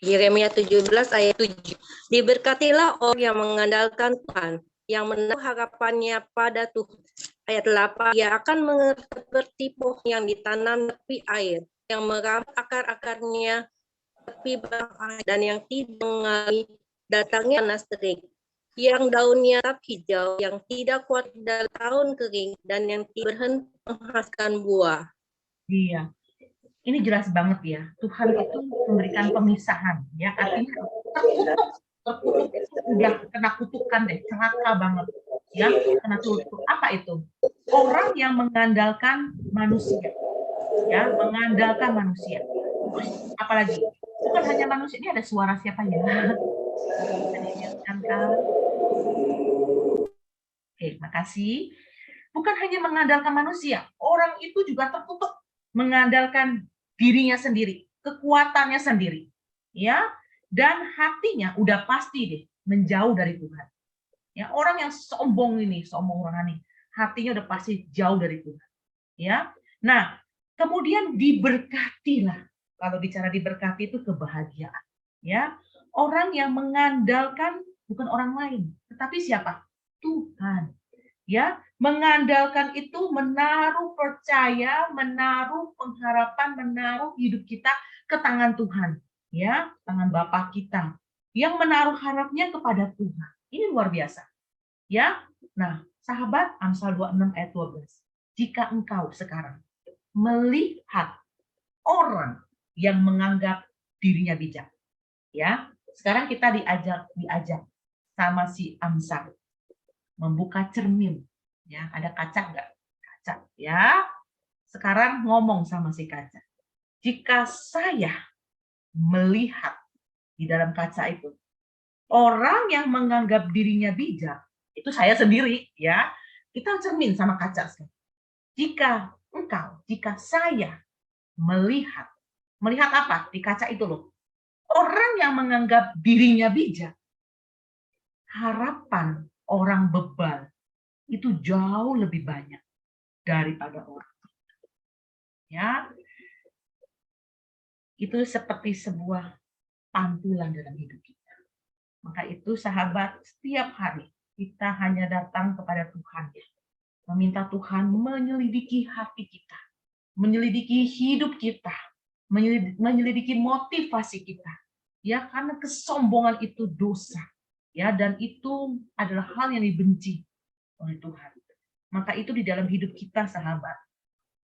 Yeremia 17 ayat 7. Diberkatilah orang yang mengandalkan Tuhan, yang menaruh harapannya pada Tuhan. Ayat 8. Ia akan seperti pohon yang ditanam tepi air, yang merambat akar-akarnya tepi batang air, dan yang tidak mengalami datangnya panas terik. Yang daunnya tetap hijau, yang tidak kuat dalam tahun kering, dan yang tidak berhenti menghasilkan buah. Iya. Ini jelas banget ya. Tuhan itu memberikan pemisahan, ya. Artinya terkutuk itu udah kena kutukan deh, celaka banget, ya. Kena kutuk. Apa itu? Orang yang mengandalkan manusia, ya, mengandalkan manusia. Terus apalagi? Bukan hanya manusia, ini ada suara siapa ya? Oke, makasih. Bukan hanya mengandalkan manusia, orang itu juga terkutuk mengandalkan dirinya sendiri, kekuatannya sendiri, ya, dan hatinya udah pasti deh menjauh dari Tuhan. Ya, orang yang sombong ini, sombong orang ini, hatinya udah pasti jauh dari Tuhan. Ya, nah, kemudian diberkatilah. Kalau bicara diberkati itu kebahagiaan. Ya, orang yang mengandalkan bukan orang lain, tetapi siapa? Tuhan. Ya, mengandalkan itu menaruh percaya, menaruh pengharapan, menaruh hidup kita ke tangan Tuhan, ya, tangan Bapa kita yang menaruh harapnya kepada Tuhan. Ini luar biasa. Ya. Nah, sahabat, Amsal 26 ayat 12. Jika engkau sekarang melihat orang yang menganggap dirinya bijak, ya. Sekarang kita diajak sama si Amsal membuka cermin, ya, ada kaca nggak? Kaca, ya. Sekarang ngomong sama si kaca. Jika saya melihat di dalam kaca itu orang yang menganggap dirinya bijak, itu saya sendiri, ya. Kita cermin sama kaca sekarang. Jika saya melihat apa di kaca itu loh, orang yang menganggap dirinya bijak, harapan orang bebal itu jauh lebih banyak daripada orang. Ya, itu seperti sebuah pantulan dalam hidup kita. Maka itu sahabat, setiap hari kita hanya datang kepada Tuhan, meminta Tuhan menyelidiki hati kita, menyelidiki hidup kita, menyelidiki motivasi kita. Ya, karena kesombongan itu dosa. Ya, dan itu adalah hal yang dibenci oleh Tuhan. Maka itu di dalam hidup kita, sahabat,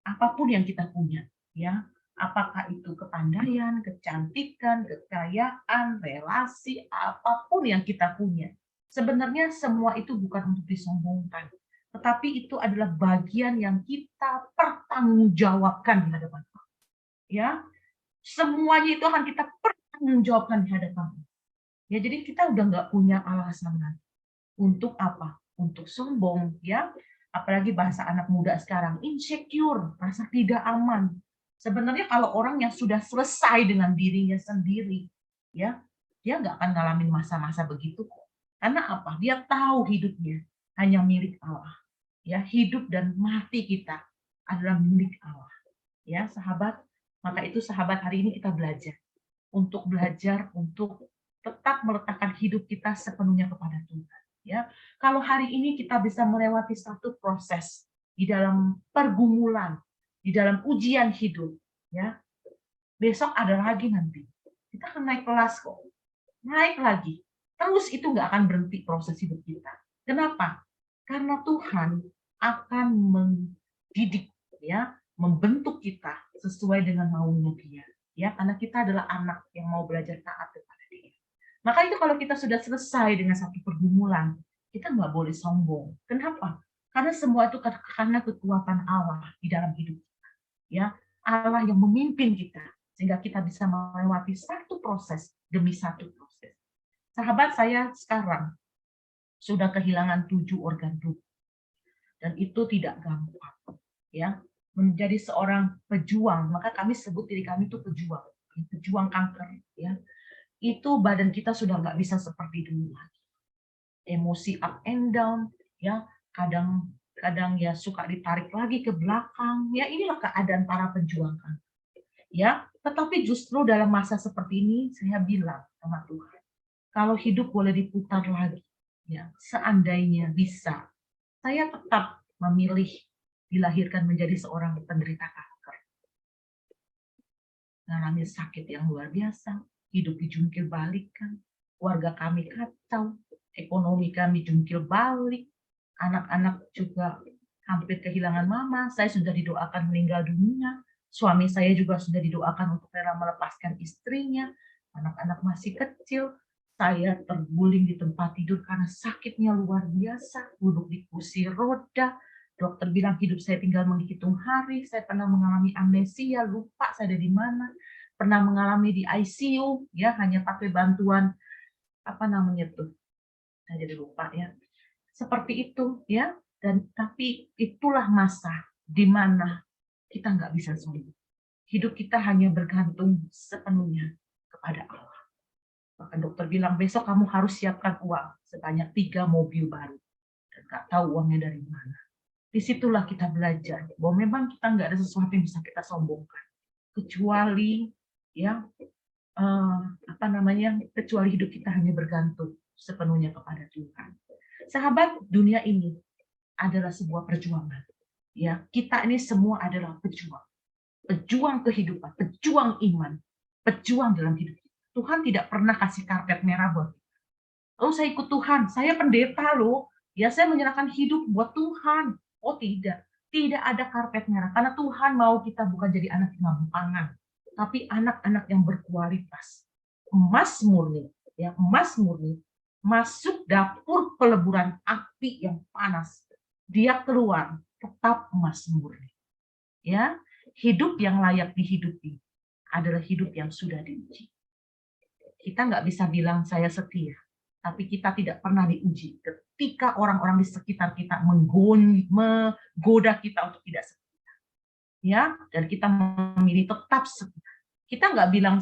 apapun yang kita punya, ya, apakah itu kepandaian, kecantikan, kekayaan, relasi, apapun yang kita punya. Sebenarnya semua itu bukan untuk disombongkan, tetapi itu adalah bagian yang kita pertanggungjawabkan di hadapan Allah. Ya, semuanya itu akan kita pertanggungjawabkan di hadapan Allah. Ya, jadi kita udah nggak punya alasan untuk apa? Untuk sombong, ya. Apalagi bahasa anak muda sekarang, insecure, rasa tidak aman. Sebenarnya kalau orang yang sudah selesai dengan dirinya sendiri, ya, dia nggak akan ngalamin masa-masa begitu kok. Karena apa? Dia tahu hidupnya hanya milik Allah. Ya, hidup dan mati kita adalah milik Allah. Ya, sahabat. Maka itu sahabat, hari ini kita belajar untuk tetap meletakkan hidup kita sepenuhnya kepada Tuhan. Ya, kalau hari ini kita bisa melewati satu proses di dalam pergumulan, di dalam ujian hidup, ya, besok ada lagi nanti. Kita akan naik kelas kok, naik lagi. Terus itu nggak akan berhenti proses hidup kita. Kenapa? Karena Tuhan akan mendidik, ya, membentuk kita sesuai dengan maunya Dia. Ya, karena kita adalah anak yang mau belajar taat kepada Dia. Maka itu kalau kita sudah selesai dengan satu pergumulan, kita nggak boleh sombong. Kenapa? Karena semua itu karena kekuatan Allah di dalam hidup kita. Ya, Allah yang memimpin kita sehingga kita bisa melewati satu proses demi satu proses. Sahabat, saya sekarang sudah kehilangan 7 organ tubuh. Dan itu tidak gampang. Ya, menjadi seorang pejuang, maka kami sebut diri kami itu pejuang kanker. Ya, itu badan kita sudah nggak bisa seperti dulu lagi. Emosi up and down, ya, kadang ya suka ditarik lagi ke belakang. Ya, inilah keadaan para pejuang kanker. Ya, tetapi justru dalam masa seperti ini saya bilang sama Tuhan, kalau hidup boleh diputar lagi, ya, seandainya bisa, saya tetap memilih dilahirkan menjadi seorang penderita kanker. Mengalami sakit yang luar biasa, hidup dijungkir balikan, keluarga kami kacau, ekonomi kami jungkir balik, anak-anak juga hampir kehilangan mama, saya sudah didoakan meninggal dunia, suami saya juga sudah didoakan untuk rela melepaskan istrinya, anak-anak masih kecil, saya terguling di tempat tidur karena sakitnya luar biasa, duduk di kursi roda, dokter bilang hidup saya tinggal menghitung hari, saya pernah mengalami amnesia, lupa saya ada di mana, pernah mengalami di ICU, ya, hanya pakai bantuan, apa namanya tuh, saya jadi lupa ya, seperti itu, ya, dan tapi itulah masa di mana kita nggak bisa sembuh. Hidup kita hanya bergantung sepenuhnya kepada Allah. Bahkan dokter bilang, besok kamu harus siapkan uang sebanyak 3 mobil baru. Dan nggak tahu uangnya dari mana. Disitulah kita belajar bahwa memang kita nggak ada sesuatu yang bisa kita sombongkan. Kecuali, ya, kecuali hidup kita hanya bergantung sepenuhnya kepada Tuhan. Sahabat, dunia ini adalah sebuah perjuangan. Ya, kita ini semua adalah pejuang. Pejuang kehidupan, pejuang iman, pejuang dalam hidup. Tuhan tidak pernah kasih karpet merah buat kita. Oh, saya ikut Tuhan, saya pendeta loh. Ya, saya menyerahkan hidup buat Tuhan. Oh, tidak. Tidak ada karpet merah. Karena Tuhan mau kita bukan jadi anak yang gampangan, tapi anak-anak yang berkualitas. Emas murni, ya, emas murni. Masuk dapur peleburan api yang panas. Dia keluar, tetap emas murni. Ya, hidup yang layak dihidupi adalah hidup yang sudah diuji. Kita nggak bisa bilang saya setia, tapi kita tidak pernah diuji ketika orang-orang di sekitar kita menggoda kita untuk tidak setia. Ya, dan kita memilih tetap setia. Kita nggak bilang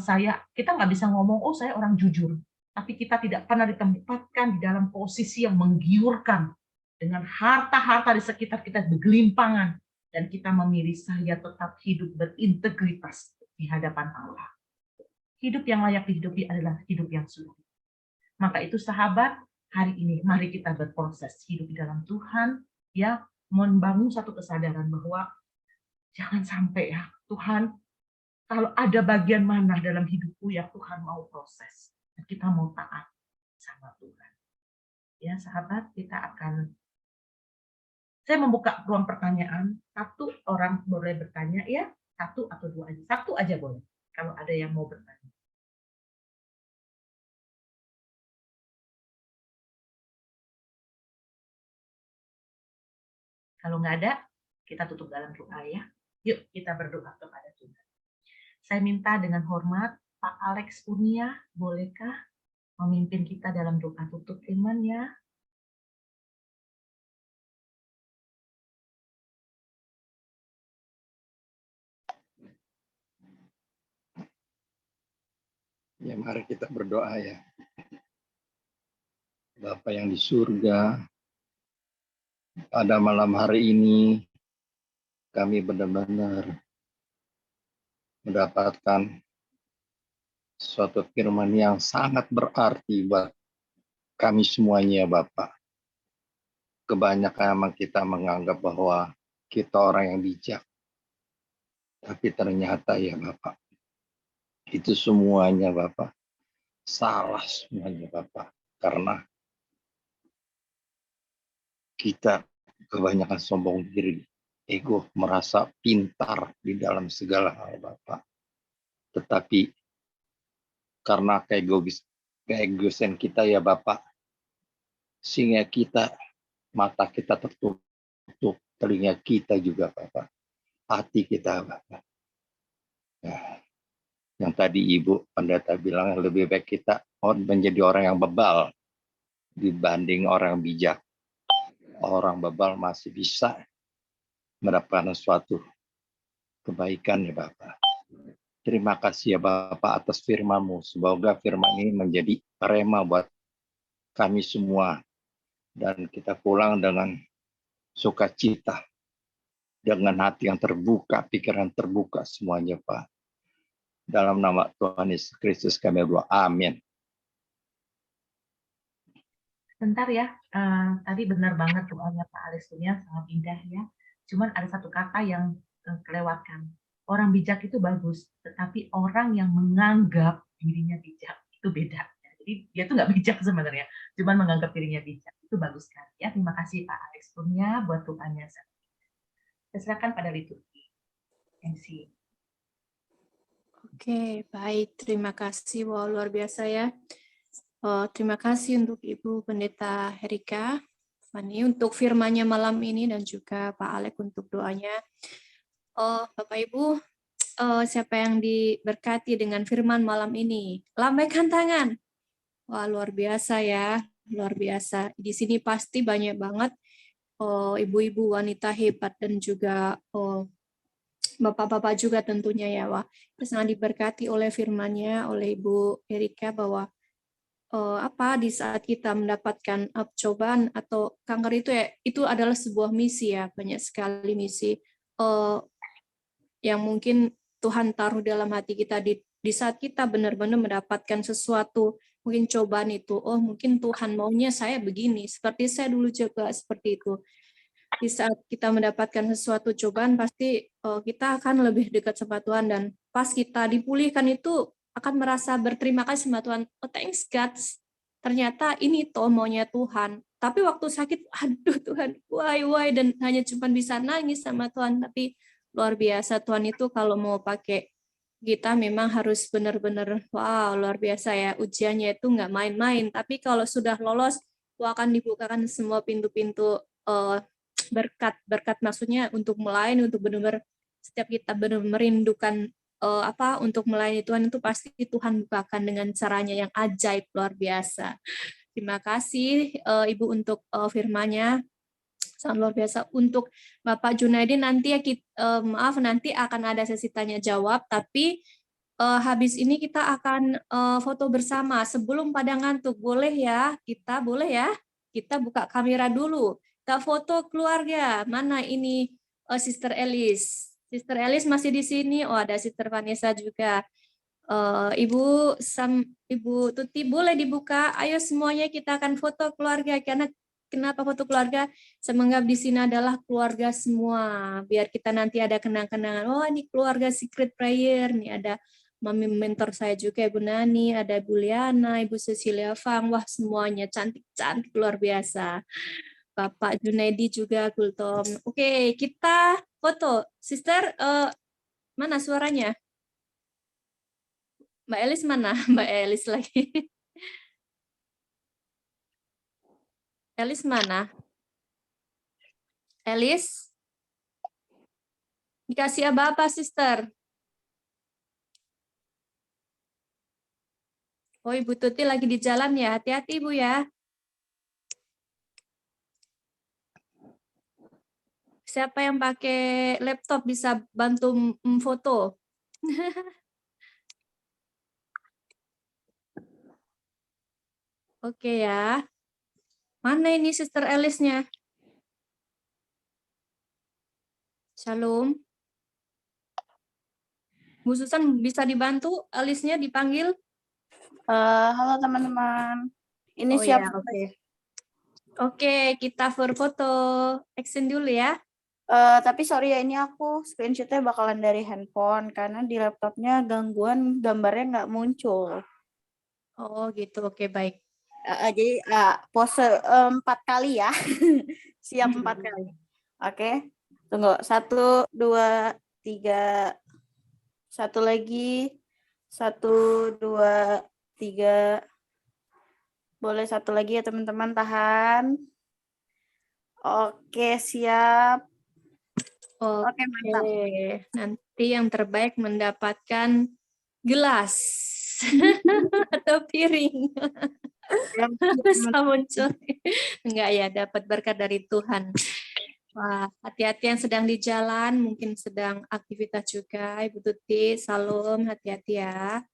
kita nggak bisa ngomong, oh saya orang jujur, tapi kita tidak pernah ditempatkan di dalam posisi yang menggiurkan dengan harta-harta di sekitar kita bergelimpangan, dan kita memilih saya tetap hidup berintegritas di hadapan Allah. Hidup yang layak dihidupi adalah hidup yang suci. Maka itu sahabat, hari ini mari kita berproses hidup di dalam Tuhan, ya, membangun satu kesadaran bahwa jangan sampai ya Tuhan, kalau ada bagian mana dalam hidupku yang Tuhan mau proses, dan kita mau taat sama Tuhan. Ya sahabat, saya membuka ruang pertanyaan. Satu orang boleh bertanya ya, satu atau dua aja. Satu aja boleh, kalau ada yang mau bertanya. Kalau nggak ada, kita tutup dalam doa ya. Yuk kita berdoa kepada Tuhan. Saya minta dengan hormat, Pak Alex Unia, bolehkah memimpin kita dalam doa tutup iman ya? Ya, mari kita berdoa ya. Bapa yang di surga, pada malam hari ini kami benar-benar mendapatkan suatu firman yang sangat berarti buat kami semuanya, Bapak. Kebanyakan memang kita menganggap bahwa kita orang yang bijak. Tapi ternyata ya Bapak, itu semuanya Bapak, salah semuanya Bapak. Karena kita kebanyakan sombong diri, ego, merasa pintar di dalam segala hal Bapak. Tetapi karena keegoisan kita ya Bapak, sehingga mata kita tertutup, telinga kita juga Bapak, hati kita Bapak. Ya, yang tadi Ibu Pendeta bilang lebih baik kita menjadi orang yang bebal dibanding orang bijak. Orang bebal masih bisa mendapatkan suatu kebaikan ya Bapak. Terima kasih ya Bapak atas firman-Mu. Semoga firman ini menjadi rema buat kami semua. Dan kita pulang dengan sukacita. Dengan hati yang terbuka, pikiran terbuka semuanya Pak. Dalam nama Tuhan Yesus Kristus kami berdoa. Amin. Bentar ya, tadi benar banget doanya Pak Alesunya, sangat indah ya. Cuman ada satu kata yang kelewatkan. Orang bijak itu bagus, tetapi orang yang menganggap dirinya bijak itu beda. Jadi dia tuh nggak bijak sebenarnya, cuman menganggap dirinya bijak. Itu bagus kan ya. Terima kasih Pak Alesunya buat doanya. Saya serahkan pada liturgi. MC. Oke, baik. Terima kasih. Wow, luar biasa ya. Terima kasih untuk Ibu Pendeta Herika Fani untuk firman-Nya malam ini dan juga Pak Alek untuk doanya. Bapak Ibu, siapa yang diberkati dengan firman malam ini? Lambaikan tangan. Wah, luar biasa ya. Luar biasa. Di sini pasti banyak banget ibu-ibu wanita hebat dan juga bapak-bapak juga tentunya ya. Wah, kita sangat diberkati oleh firman-Nya, oleh Ibu Erika bahwa di saat kita mendapatkan cobaan atau kanker itu adalah sebuah misi ya, banyak sekali misi yang mungkin Tuhan taruh dalam hati kita di saat kita benar-benar mendapatkan sesuatu, mungkin cobaan itu, mungkin Tuhan maunya saya begini, seperti saya dulu juga seperti itu. Di saat kita mendapatkan sesuatu cobaan, pasti kita akan lebih dekat sama Tuhan, dan pas kita dipulihkan itu akan merasa berterima kasih sama Tuhan. Thanks God, ternyata ini toh maunya Tuhan. Tapi waktu sakit, aduh Tuhan, why, dan hanya cuma bisa nangis sama Tuhan. Tapi luar biasa, Tuhan itu kalau mau pakai kita memang harus benar-benar, wow, luar biasa ya, ujiannya itu nggak main-main. Tapi kalau sudah lolos, akan dibukakan semua pintu-pintu berkat maksudnya untuk melayani, untuk benar-benar setiap kita benar-benar merindukan untuk melayani Tuhan, itu pasti Tuhan bukakan dengan caranya yang ajaib, luar biasa. Terima kasih Ibu untuk firman-Nya, sangat luar biasa. Untuk Bapak Junaidi nanti ya nanti akan ada sesi tanya jawab, tapi habis ini kita akan foto bersama sebelum pada ngantuk. Boleh ya? Kita buka kamera dulu. Kita foto keluarga. Mana ini Sister Elis? Sister Elis masih di sini. Oh, ada Sister Vanessa juga. Ibu Tuti boleh dibuka. Ayo semuanya kita akan foto keluarga. Karena kenapa foto keluarga? Saya menganggap di sini adalah keluarga semua. Biar kita nanti ada kenang-kenangan. Oh ini keluarga Secret Prayer. Nih ada mami mentor saya juga Ibu Nani, ada Bu Liana, Ibu Cecilia Fang. Wah semuanya cantik-cantik luar biasa. Bapak Junaidi juga Gultom. Oke, kita foto. Sister, mana suaranya? Mbak Elis mana? Mbak Elis lagi. Elis mana? Elis? Dikasih apa-apa, sister? Oh, Ibu Tuti lagi di jalan ya. Hati-hati, Ibu ya. Siapa yang pakai laptop bisa bantu foto? Oke ya. Mana ini Sister Elisnya? Shalom. Bu Susan bisa dibantu? Elisnya dipanggil? Halo teman-teman. Ini Oh siap. ya, oke. Oke, kita foto. Action dulu ya. Tapi sorry ya, ini aku screenshotnya bakalan dari handphone karena di laptopnya gangguan gambarnya nggak muncul. Oh gitu, oke baik. Jadi pose 4 kali ya. Siap 4 kali. Oke. Tunggu. 1, 2, 3. Satu lagi. 1, 2, 3. Boleh satu lagi ya teman-teman, tahan. Oke, siap. Oke, mantap. Nanti yang terbaik mendapatkan gelas atau piring. Sabun cuci. Enggak ya, dapat berkat dari Tuhan. Wah, hati-hati yang sedang di jalan, mungkin sedang aktivitas juga. Ibu Tuti, salam, hati-hati ya.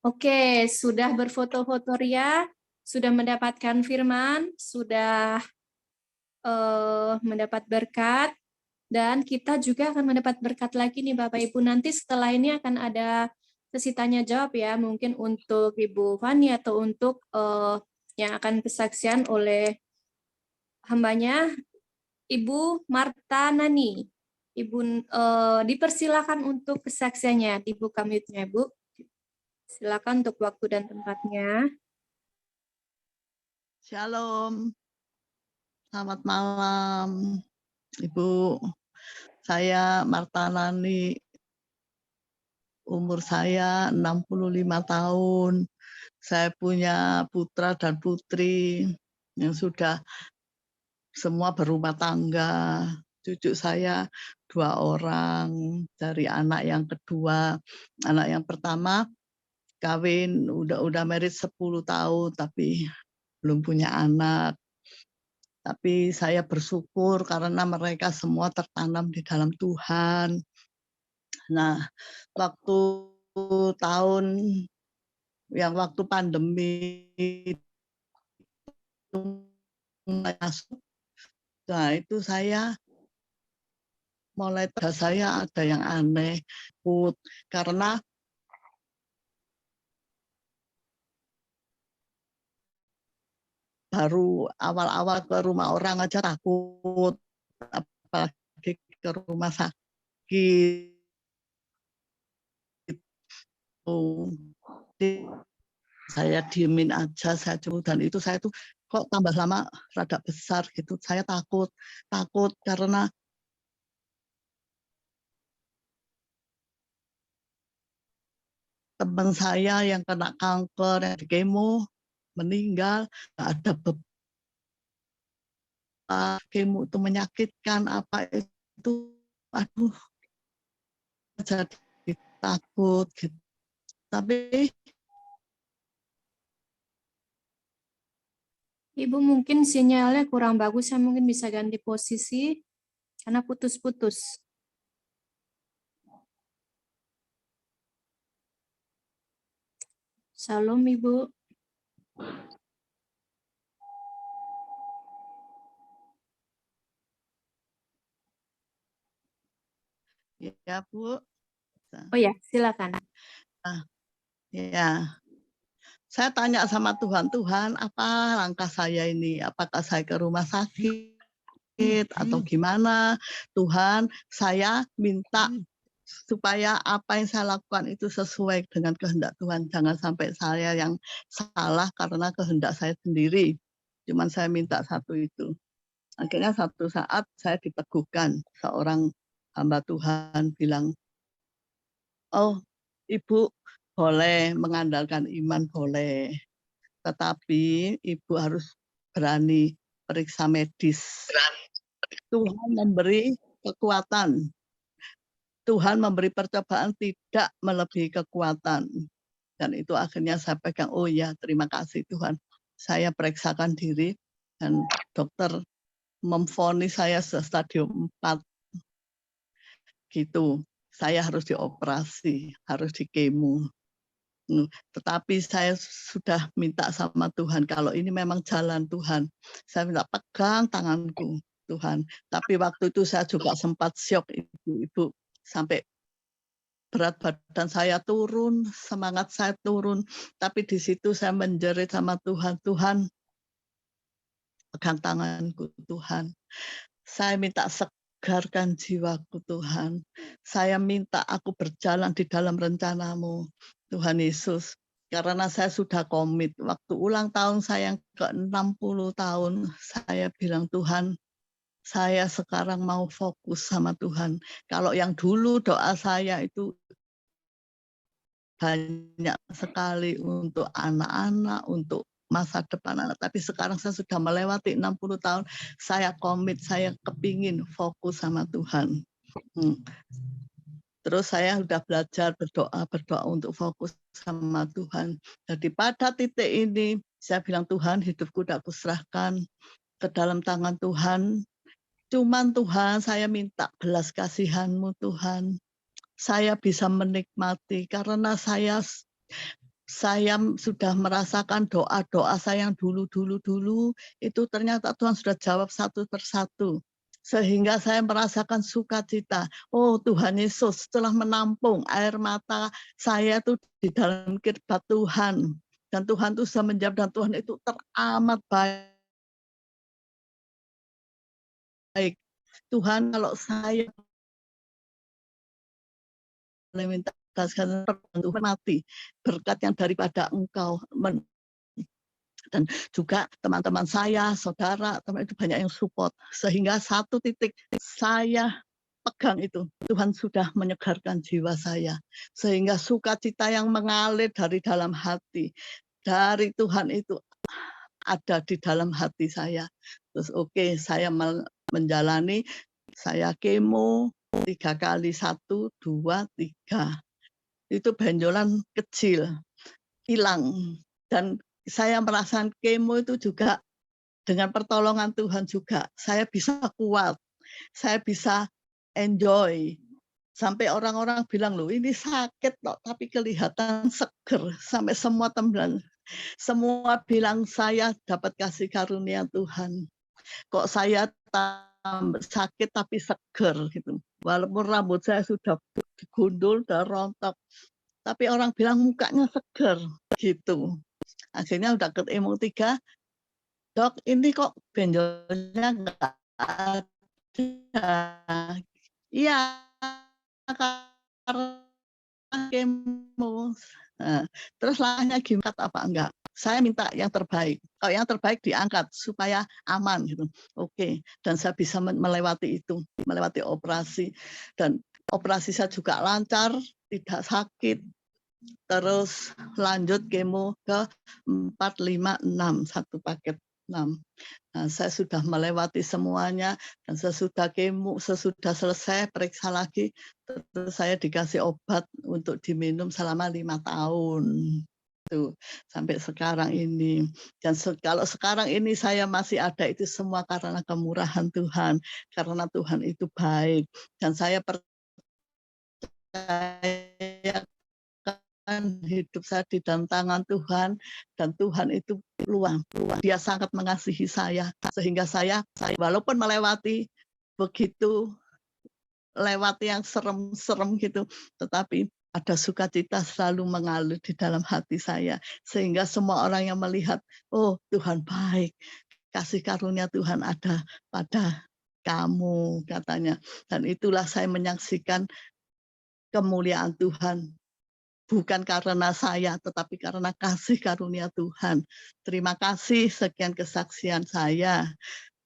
Oke, sudah berfoto-foto Ria, sudah mendapatkan firman, sudah mendapat berkat, dan kita juga akan mendapat berkat lagi nih Bapak Ibu. Nanti setelah ini akan ada sesi tanya jawab ya, mungkin untuk Ibu Fani atau untuk yang akan kesaksian oleh hambanya Ibu Marta Nani. Ibu dipersilakan untuk kesaksiannya, dibuka mute-nya Bu. Silakan untuk waktu dan tempatnya. Shalom, selamat malam Ibu. Saya Marta Nani, umur saya 65 tahun. Saya punya putra dan putri yang sudah semua berumah tangga. Cucu saya 2 orang, dari anak yang kedua. Anak yang pertama kawin, udah married 10 tahun, tapi belum punya anak. Tapi saya bersyukur karena mereka semua tertanam di dalam Tuhan. Nah, waktu tahun yang waktu pandemi itu masuk, nah itu saya mulai saya ada yang aneh, karena baru awal-awal ke rumah orang aja takut, apalagi ke rumah sakit. Saya diemin aja, saya coba, dan itu saya tuh kok tambah lama rada besar gitu. Saya takut karena teman saya yang kena kanker, yang di kemo, meninggal. Ada beberapa kemo itu menyakitkan, apa itu, aduh, jadi takut gitu. Tapi Ibu mungkin sinyalnya kurang bagus, saya mungkin bisa ganti posisi karena putus-putus. Salam Ibu. ya Bu. Oh ya, silakan. Ya, saya tanya sama Tuhan, Tuhan apa langkah saya ini? Apakah saya ke rumah sakit atau gimana? Tuhan, saya minta supaya apa yang saya lakukan itu sesuai dengan kehendak Tuhan. Jangan sampai saya yang salah karena kehendak saya sendiri. Cuman saya minta satu itu. Akhirnya satu saat saya diteguhkan. Seorang hamba Tuhan bilang, oh Ibu boleh mengandalkan iman, boleh. Tetapi Ibu harus berani periksa medis. Tuhan memberi kekuatan. Tuhan memberi percobaan tidak melebihi kekuatan. Dan itu akhirnya saya pegang, oh ya terima kasih Tuhan. Saya periksakan diri dan dokter memvonis saya stadium 4. Gitu. Saya harus dioperasi, harus dikemo. Tetapi saya sudah minta sama Tuhan, kalau ini memang jalan Tuhan, saya minta pegang tanganku Tuhan. Tapi waktu itu saya juga sempat syok ibu-ibu, sampai berat badan saya turun, semangat saya turun. Tapi di situ saya menjerit sama Tuhan, Tuhan pegang tanganku Tuhan. Saya minta segarkan jiwaku Tuhan. Saya minta aku berjalan di dalam rencanamu Tuhan Yesus. Karena saya sudah komit. Waktu ulang tahun saya yang ke-60 tahun, saya bilang Tuhan, saya sekarang mau fokus sama Tuhan. Kalau yang dulu doa saya itu banyak sekali untuk anak-anak, untuk masa depan anak. Tapi sekarang saya sudah melewati 60 tahun, saya komit, saya kepingin fokus sama Tuhan. Terus saya sudah belajar berdoa untuk fokus sama Tuhan. Jadi pada titik ini, saya bilang Tuhan, hidupku udah kuserahkan ke dalam tangan Tuhan. Cuman Tuhan, saya minta belas kasihan-Mu Tuhan. Saya bisa menikmati karena saya sudah merasakan doa-doa saya yang dulu itu ternyata Tuhan sudah jawab satu persatu. Sehingga saya merasakan sukacita. Oh Tuhan Yesus telah menampung air mata saya itu di dalam kirbat Tuhan. Dan Tuhan itu sudah menjawab dan Tuhan itu teramat baik. Tuhan kalau saya minta Tuhan mati berkat yang daripada Engkau. Dan juga teman-teman saya, saudara, teman itu banyak yang support. Sehingga satu titik saya pegang itu, Tuhan sudah menyegarkan jiwa saya. Sehingga sukacita yang mengalir dari dalam hati, dari Tuhan itu ada di dalam hati saya. Terus oke, saya menjalani, saya kemo 3 kali, 1, 2, 3. Itu benjolan kecil, hilang. Dan saya merasakan kemo itu juga dengan pertolongan Tuhan juga. Saya bisa kuat, saya bisa enjoy. Sampai orang-orang bilang, loh ini sakit loh, tapi kelihatan seger. Sampai semua teman, semua bilang saya dapat kasih karunia Tuhan. Kok saya sakit tapi seger gitu. Walaupun rambut saya sudah digundul, sudah rontok. Tapi orang bilang mukanya seger gitu. Akhirnya udah ke kemo 3, dok ini kok benjolnya enggak ada. Iya, karena kemo. Nah, terus lahirnya gimana apa enggak? Saya minta yang terbaik. Kalau yang terbaik diangkat supaya aman gitu. Oke, dan saya bisa melewati itu, melewati operasi. Dan operasi saya juga lancar, tidak sakit. Terus lanjut kemo ke 4, 5, 6, 1 paket 6. Nah, saya sudah melewati semuanya dan sesudah kemo, sesudah selesai periksa lagi, terus saya dikasih obat untuk diminum selama 5 tahun. Tuh, sampai sekarang ini. Dan kalau sekarang ini saya masih ada, itu semua karena kemurahan Tuhan, karena Tuhan itu baik. Dan saya percaya hidup saya di dalam tangan Tuhan dan Tuhan itu luar. Dia sangat mengasihi saya sehingga saya walaupun melewati begitu lewat yang serem-serem gitu, tetapi ada sukacita selalu mengalir di dalam hati saya. Sehingga semua orang yang melihat, oh Tuhan baik, kasih karunia Tuhan ada pada kamu, katanya. Dan itulah saya menyaksikan kemuliaan Tuhan. Bukan karena saya, tetapi karena kasih karunia Tuhan. Terima kasih, sekian kesaksian saya.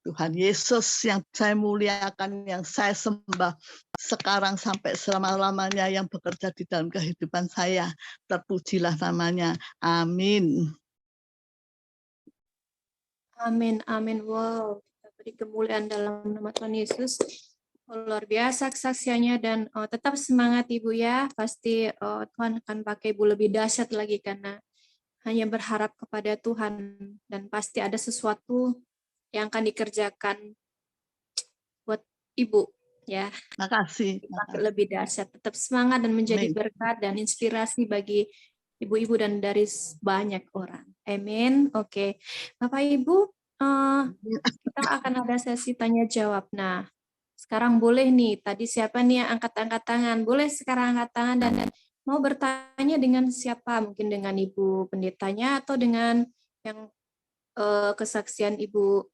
Tuhan Yesus yang saya muliakan, yang saya sembah sekarang sampai selama-lamanya, yang bekerja di dalam kehidupan saya. Terpujilah namanya. Amin. Amin, amin. Wow, kita beri kemuliaan dalam nama Tuhan Yesus. Luar biasa kesaksiannya, dan tetap semangat Ibu ya. Pasti Tuhan akan pakai Ibu lebih dahsyat lagi, karena hanya berharap kepada Tuhan, dan pasti ada sesuatu yang akan dikerjakan buat Ibu ya. Makasih. Lebih dahsyat. Tetap semangat dan menjadi Amin. berkat dan inspirasi bagi ibu-ibu dan dari banyak orang. Amin. Oke, Bapak Ibu, kita akan ada sesi tanya jawab. Nah, sekarang boleh nih, tadi siapa nih yang angkat tangan? Boleh sekarang angkat tangan dan mau bertanya dengan siapa? Mungkin dengan Ibu Pendetanya atau dengan yang kesaksian Ibu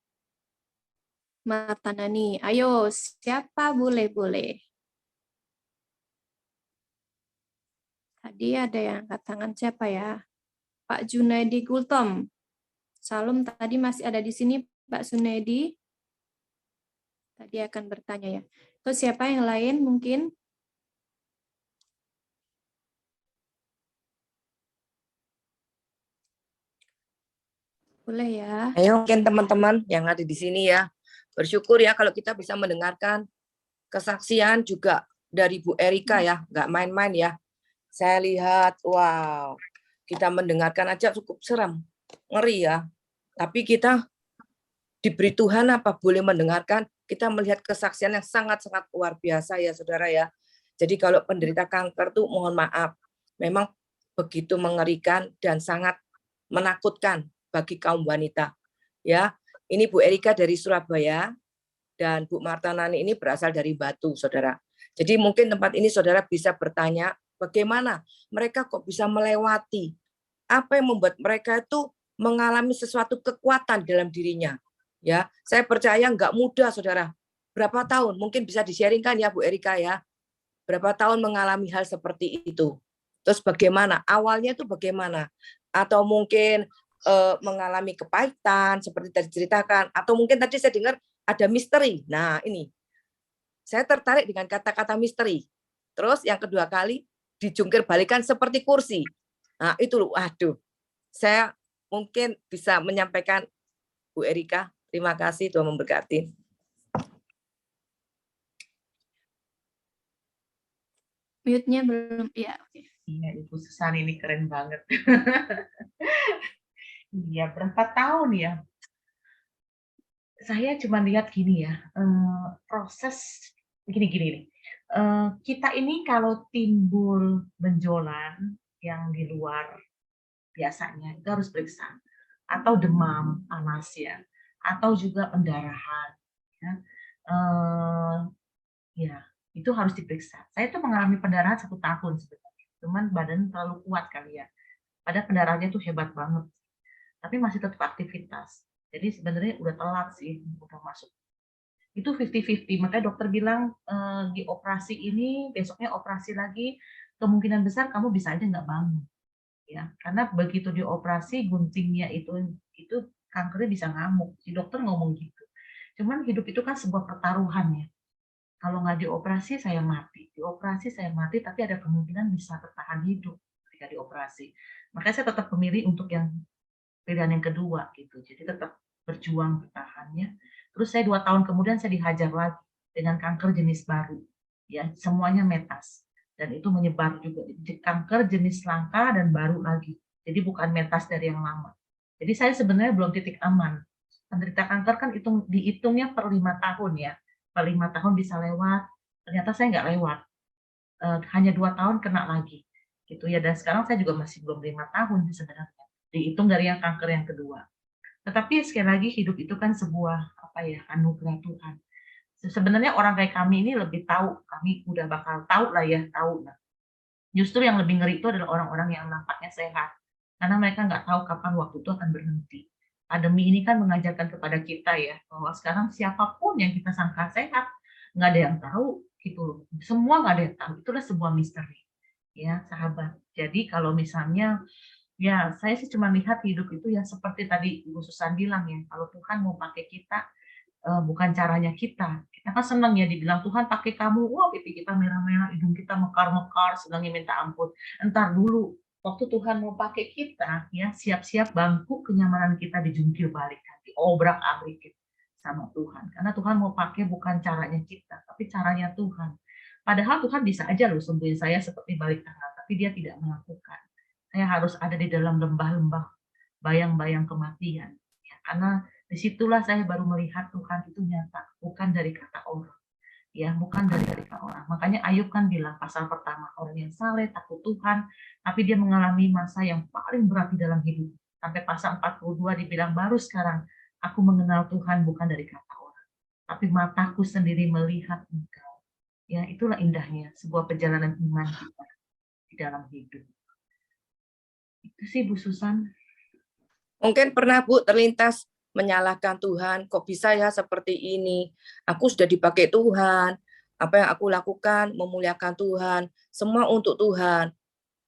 Martanani. Ayo, siapa? Boleh. Tadi ada yang angkat tangan, siapa ya? Pak Junaidi Gultom. Salam tadi masih ada di sini, Pak Junaidi. Tadi akan bertanya ya. Terus siapa yang lain mungkin? Boleh ya. Ayo mungkin teman-teman yang ada di sini ya, bersyukur ya kalau kita bisa mendengarkan kesaksian juga dari Bu Erika ya, nggak main-main ya. Saya lihat, wow, kita mendengarkan aja cukup serem, ngeri ya. Tapi kita diberi Tuhan apa boleh mendengarkan, kita melihat kesaksian yang sangat-sangat luar biasa ya saudara ya. Jadi kalau penderita kanker tuh mohon maaf, memang begitu mengerikan dan sangat menakutkan bagi kaum wanita. Ya, ini Bu Erika dari Surabaya dan Bu Martanani ini berasal dari Batu, saudara. Jadi mungkin tempat ini saudara bisa bertanya, bagaimana mereka kok bisa melewati, apa yang membuat mereka itu mengalami sesuatu kekuatan dalam dirinya. Ya, saya percaya nggak mudah, saudara. Berapa tahun? Mungkin bisa di-sharingkan ya, Bu Erika ya. Berapa tahun mengalami hal seperti itu? Terus bagaimana? Awalnya itu bagaimana? Atau mungkin mengalami kepahitan seperti tadi ceritakan, atau mungkin tadi saya dengar ada misteri. Nah, ini saya tertarik dengan kata-kata misteri. Terus yang kedua kali dijungkir balikan seperti kursi. Nah, itu loh, aduh. Saya mungkin bisa menyampaikan, Bu Erika. Terima kasih, Tuhan memberkati. Mute-nya belum, ya. Iya, Ibu Susan ini keren banget. Iya, berapa tahun ya? Saya cuma lihat gini ya, proses gini nih. Kita ini kalau timbul benjolan yang di luar biasanya itu harus periksa, atau demam panas ya, atau juga pendarahan ya, ya itu harus diperiksa. Saya tuh mengalami pendarahan 1 tahun sebenarnya, cuman badan terlalu kuat kali ya, padahal pendarahannya tuh hebat banget, tapi masih tetap aktivitas. Jadi sebenarnya udah telat sih, udah masuk. Itu 50-50, makanya dokter bilang di operasi ini, besoknya operasi lagi, kemungkinan besar kamu bisa aja nggak bangun. Ya, karena begitu dioperasi guntingnya itu kankernya bisa ngamuk. Si dokter ngomong gitu. Cuman hidup itu kan sebuah pertaruhan ya. Kalau nggak dioperasi saya mati, dioperasi saya mati, tapi ada kemungkinan bisa bertahan hidup ketika dioperasi. Makanya saya tetap memilih untuk yang pilihan yang kedua gitu. Jadi tetap berjuang bertahannya. Terus saya 2 tahun kemudian saya dihajar lagi dengan kanker jenis baru. Ya, semuanya metas. Dan itu menyebar juga. Kanker jenis langka dan baru lagi. Jadi bukan metas dari yang lama. Jadi saya sebenarnya belum titik aman. Penderita kanker kan dihitungnya per 5 tahun ya. Per 5 tahun bisa lewat. Ternyata saya nggak lewat. Hanya 2 tahun kena lagi. Gitu ya. Dan sekarang saya juga masih belum 5 tahun sebenarnya. Dihitung dari yang kanker yang kedua. Tetapi sekali lagi hidup itu kan sebuah anugerah Tuhan. Sebenarnya orang kayak kami ini lebih tahu, kami udah bakal tahu lah ya, tahu lah. Justru yang lebih ngeri itu adalah orang-orang yang nampaknya sehat. Karena mereka nggak tahu kapan waktu itu akan berhenti. Pandemi ini kan mengajarkan kepada kita ya, bahwa sekarang siapapun yang kita sangka sehat, nggak ada yang tahu gitu loh. Semua nggak ada yang tahu. Itulah sebuah misteri. Ya, sahabat. Jadi kalau misalnya, ya saya sih cuma lihat hidup itu ya seperti tadi Ibu Susan bilang ya, kalau Tuhan mau pakai kita, bukan caranya kita. Kita kan senang ya dibilang Tuhan pakai kamu, wah pipi kita merah-merah, hidung kita mekar-mekar, sedangnya minta ampun. Entar dulu, waktu Tuhan mau pakai kita, ya siap-siap bangku kenyamanan kita dijungkir balik, diobrak-abrik sama Tuhan. Karena Tuhan mau pakai bukan caranya kita, tapi caranya Tuhan. Padahal Tuhan bisa aja loh sembuhin saya seperti balik tangan, tapi dia tidak melakukan. Saya harus ada di dalam lembah-lembah bayang-bayang kematian. Ya, karena disitulah saya baru melihat Tuhan itu nyata, bukan dari kata orang. Ya, bukan dari kata orang. Makanya Ayub kan bilang pasal pertama, orang yang saleh, takut Tuhan, tapi dia mengalami masa yang paling berat di dalam hidup. Sampai pasal 42 dibilang, baru sekarang aku mengenal Tuhan bukan dari kata orang, tapi mataku sendiri melihat Engkau. Ya, itulah indahnya sebuah perjalanan iman kita di dalam hidup. Itu sih Bu Susan. Mungkin pernah Bu terlintas menyalahkan Tuhan, kok bisa ya seperti ini? Aku sudah dipakai Tuhan, apa yang aku lakukan memuliakan Tuhan, semua untuk Tuhan.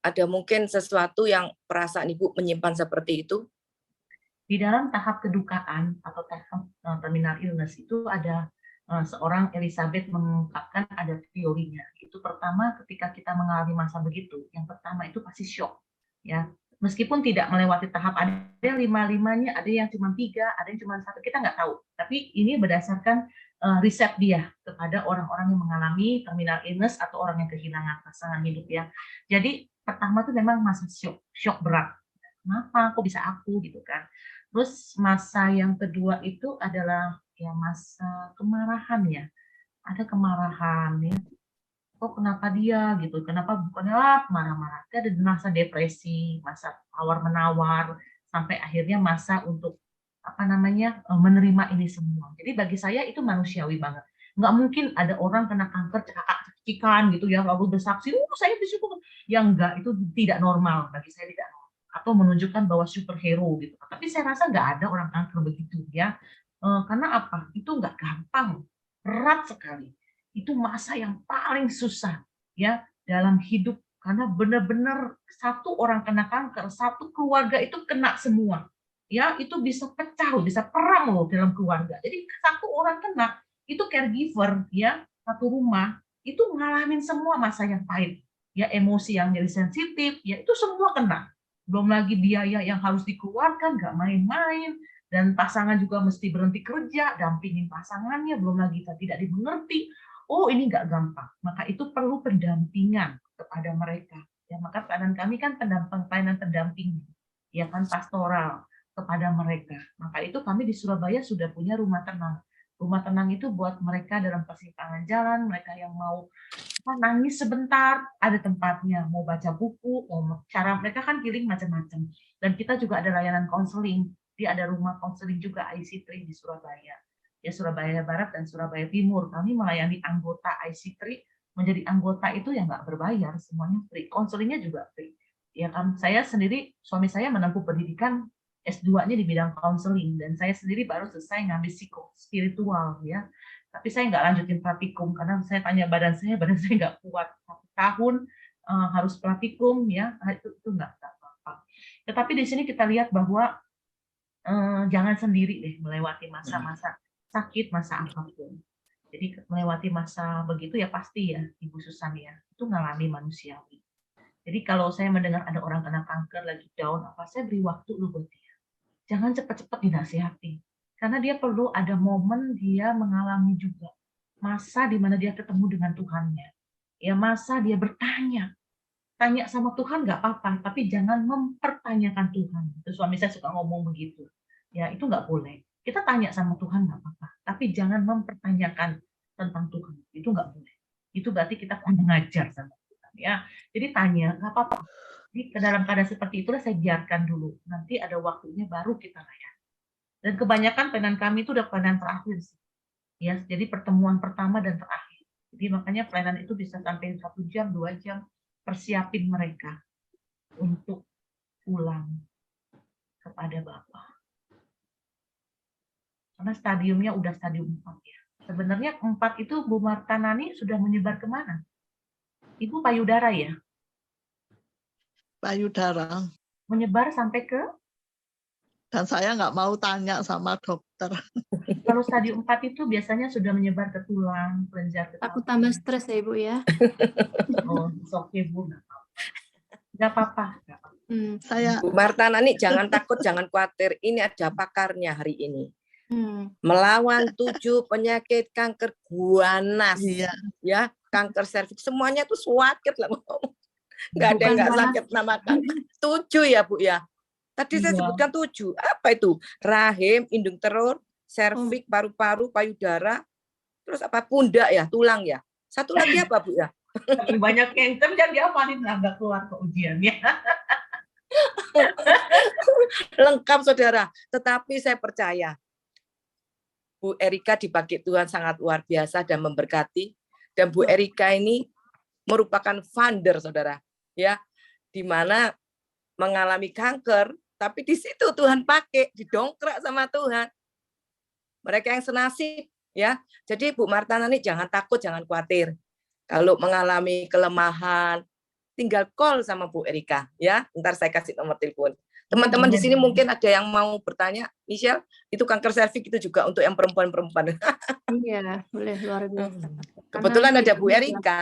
Ada mungkin sesuatu yang perasaan Ibu menyimpan seperti itu? Di dalam tahap kedukaan atau tahap terminal illness itu ada seorang Elizabeth mengungkapkan ada teorinya. Itu pertama ketika kita mengalami masa begitu, yang pertama itu pasti shock. Ya, meskipun tidak melewati tahap, ada yang 5-5-nya, ada yang cuma 3, ada yang cuma 1, kita nggak tahu. Tapi ini berdasarkan riset dia kepada orang-orang yang mengalami terminal illness atau orang yang kehilangan pasangan hidup ya. Jadi pertama itu memang masa shock berat. Kenapa? Kok bisa aku gitu kan? Terus masa yang kedua itu adalah ya masa kemarahan ya. Ada kemarahan ya. Kok kenapa dia gitu? Kenapa bukannya marah-marah? Ada masa depresi, masa tawar-menawar, sampai akhirnya masa untuk apa namanya menerima ini semua. Jadi bagi saya itu manusiawi banget. Nggak mungkin ada orang kena kanker cekak-cekikan gitu ya, lalu bersaksi, saya bersyukur. Yang enggak, itu tidak normal. Bagi saya tidak normal. Atau menunjukkan bahwa superhero gitu. Tapi saya rasa nggak ada orang kanker begitu ya. Karena apa? Itu nggak gampang, berat sekali. Itu masa yang paling susah ya dalam hidup, karena benar-benar satu orang kena kanker, satu keluarga itu kena semua. Ya, itu bisa pecah, bisa perang loh dalam keluarga. Jadi satu orang kena, itu caregiver ya, satu rumah itu ngalamin semua masa yang pahit. Ya, emosi yang jadi sensitif, ya itu semua kena. Belum lagi biaya yang harus dikeluarkan, nggak main-main, dan pasangan juga mesti berhenti kerja, dampingin pasangannya, belum lagi tidak dimengerti. Oh, ini nggak gampang. Maka itu perlu pendampingan kepada mereka. Ya, maka pelayanan kami kan pelayanan pendamping, ya kan pastoral kepada mereka. Maka itu kami di Surabaya sudah punya rumah tenang. Rumah tenang itu buat mereka dalam persimpangan jalan, mereka yang mau nangis sebentar, ada tempatnya. Mau baca buku, mau cara mereka kan healing macam-macam. Dan kita juga ada layanan konseling. Dia ada rumah konseling juga IC3 di Surabaya. Ya, Surabaya Barat dan Surabaya Timur. Kami melayani anggota IC3, menjadi anggota itu yang nggak berbayar, semuanya free. Konselingnya juga free. Ya kan, saya sendiri, suami saya menempuh pendidikan S2-nya di bidang konseling, dan saya sendiri baru selesai ngambil psikospiritual ya. Tapi saya nggak lanjutin praktikum karena saya tanya badan saya nggak kuat. 1 tahun harus praktikum ya, itu nggak apa-apa. Tetapi di sini kita lihat bahwa jangan sendiri deh melewati masa-masa sakit, masa apapun. Jadi melewati masa begitu ya pasti ya, Ibu Susan ya, itu ngalami manusiawi. Jadi kalau saya mendengar ada orang kena kanker lagi down, saya beri waktu dulu buat dia. Jangan cepat-cepat dinasihati, karena dia perlu ada momen dia mengalami juga masa di mana dia ketemu dengan Tuhannya. Ya, masa dia bertanya, tanya sama Tuhan nggak apa-apa, tapi jangan mempertanyakan Tuhan. Itu suami saya suka ngomong begitu. Ya, itu nggak boleh. Kita tanya sama Tuhan nggak apa-apa, tapi jangan mempertanyakan tentang Tuhan. Itu nggak boleh. Itu berarti kita kurang ngajar sama Tuhan. Ya, jadi tanya nggak apa-apa. Jadi dalam keadaan seperti itulah saya biarkan dulu. Nanti ada waktunya baru kita layani. Dan kebanyakan pelayanan kami itu udah pelayanan terakhir sih. Ya, jadi pertemuan pertama dan terakhir. Jadi makanya pelayanan itu bisa sampai 1 jam, 2 jam. persiapin mereka untuk pulang kepada Bapa. Karena stadiumnya udah stadium 4 ya. Sebenarnya 4 itu Bu Marta Nani sudah menyebar kemana? Ibu payudara ya? Payudara. Menyebar sampai ke? Dan saya nggak mau tanya sama dokter. Kalau stadium 4 itu biasanya sudah menyebar ke tulang, kelenjar getah. Aku tambah stres ya Ibu ya. Oh, oke Bu. Nggak apa-apa. Saya Bu Marta Nani, jangan takut, jangan khawatir. Ini ada pakarnya hari ini. Hmm. Melawan 7 penyakit kanker guanas. iya, Ya, kanker serviks. Semuanya tuh sakit lah. Nggak ada yang nggak Bukan sakit nama kanker. 7 ya Bu ya. Tadi saya Iya. sebutkan 7. Apa itu? Rahim, indung telur, serviks, paru-paru, payudara, terus apa? Pundak ya, tulang ya. Satu lagi apa Bu ya? Tapi banyak yang jangan dihafalin lah, nggak keluar ke ujiannya. Lengkap saudara. Tetapi saya percaya Bu Erika dipakai Tuhan sangat luar biasa dan memberkati. Dan Bu Erika ini merupakan founder saudara, ya, di mana mengalami kanker, tapi di situ Tuhan pakai, didongkrak sama Tuhan. Mereka yang senasib, ya. Jadi Bu Marta Nani jangan takut, jangan khawatir. Kalau mengalami kelemahan, tinggal call sama Bu Erika, ya. Ntar saya kasih nomor telepon. Teman-teman di sini mungkin ada yang mau bertanya, Michelle, itu kanker serviks itu juga untuk yang perempuan-perempuan. Iya, boleh, luar biasa. Kebetulan Karena ada ini Bu Erika.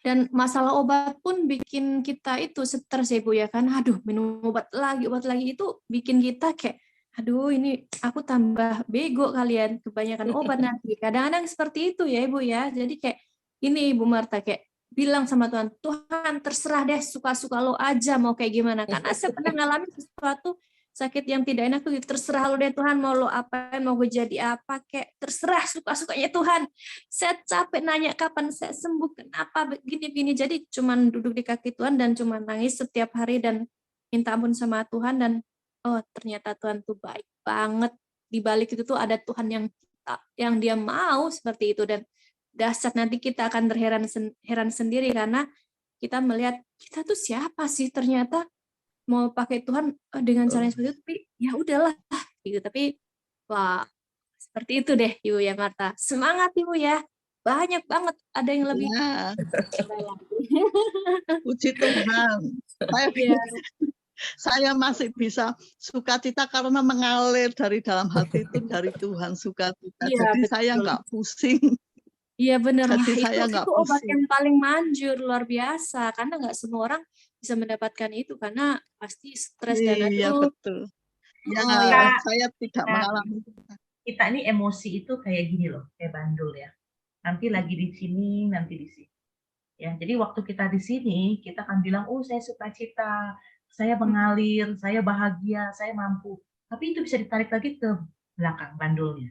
Dan masalah obat pun bikin kita itu stres ya Bu ya kan. Aduh, minum obat lagi itu bikin kita kayak, aduh ini aku tambah bego kalian, kebanyakan obat nanti. Kadang-kadang seperti itu ya Ibu ya. Jadi kayak ini Bu Marta kayak bilang sama Tuhan, Tuhan terserah deh, suka-suka lo aja mau kayak gimana. Karena saya pernah ngalamin sesuatu sakit yang tidak enak tuh, terserah lo deh Tuhan, mau lo apain, mau gue jadi apa, kayak terserah suka-sukanya Tuhan. Saya capek nanya kapan saya sembuh, kenapa begini-begini. Jadi cuman duduk di kaki Tuhan dan cuman nangis setiap hari dan minta ampun sama Tuhan. Dan oh ternyata Tuhan tuh baik banget. Di balik itu tuh ada Tuhan yang dia mau seperti itu. Dan dahsyat nanti kita akan heran sendiri karena kita melihat kita tuh siapa sih ternyata mau pakai Tuhan dengan cara yang seperti itu, tapi ya udahlah gitu. Tapi wah, seperti itu deh Ibu ya Marta. Semangat Ibu ya. Banyak banget, ada yang lebih. ya. Puji Tuhan. Saya masih bisa sukacita karena mengalir dari dalam hati itu dari Tuhan sukacita. Iya, Jadi betul. saya nggak pusing. Iya benar. Wah, Jadi saya nggak itu obat pusing. yang paling manjur, luar biasa. Karena nggak semua orang bisa mendapatkan itu karena pasti stres dan Iya aduh. betul. Ya, Oh, ya. saya tidak mengalami. Kita ini emosi itu kayak gini loh, kayak bandul ya. Nanti lagi di sini, nanti di sini. Ya, jadi waktu kita di sini, kita akan bilang, oh saya sukacita, saya mengalir, saya bahagia, saya mampu. Tapi itu bisa ditarik lagi ke belakang bandulnya.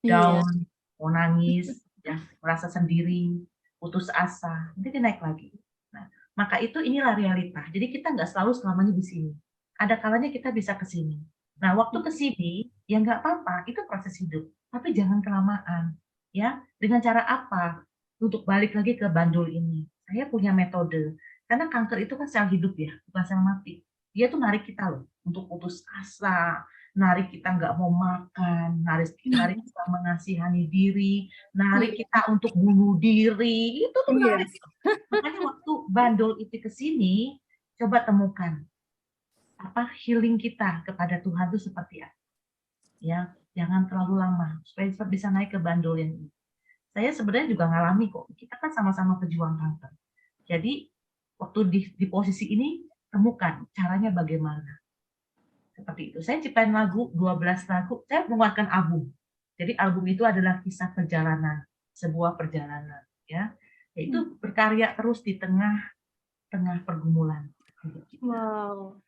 Iya. Down, mau nangis, ya, merasa sendiri, putus asa, nanti dia naik lagi. Nah, maka itu inilah realita. Jadi kita nggak selalu selamanya di sini. Ada kalanya kita bisa ke sini. Nah, waktu ke sini, ya nggak apa-apa, itu proses hidup. Tapi jangan kelamaan. Ya, dengan cara apa? Untuk balik lagi ke bandul ini. Saya punya metode. Karena kanker itu kan sel hidup ya, bukan sel mati. Dia tuh narik kita loh, untuk putus asa, narik kita nggak mau makan, narik kita mengasihani diri, narik kita untuk bunuh diri, itu tuh narik. Makanya waktu bandul itu ke sini, coba temukan apa healing kita kepada Tuhan itu seperti apa. Ya, jangan terlalu lama supaya bisa naik ke bandul yang ini. Saya sebenarnya juga ngalami kok. Kita kan sama-sama pejuang kanker. Jadi waktu di posisi ini temukan caranya bagaimana. Seperti itu. Saya ciptain lagu 12 lagu. Saya mengeluarkan album. Jadi album itu adalah kisah perjalanan, sebuah perjalanan, ya. Yaitu berkarya terus di tengah pergumulan. Wow.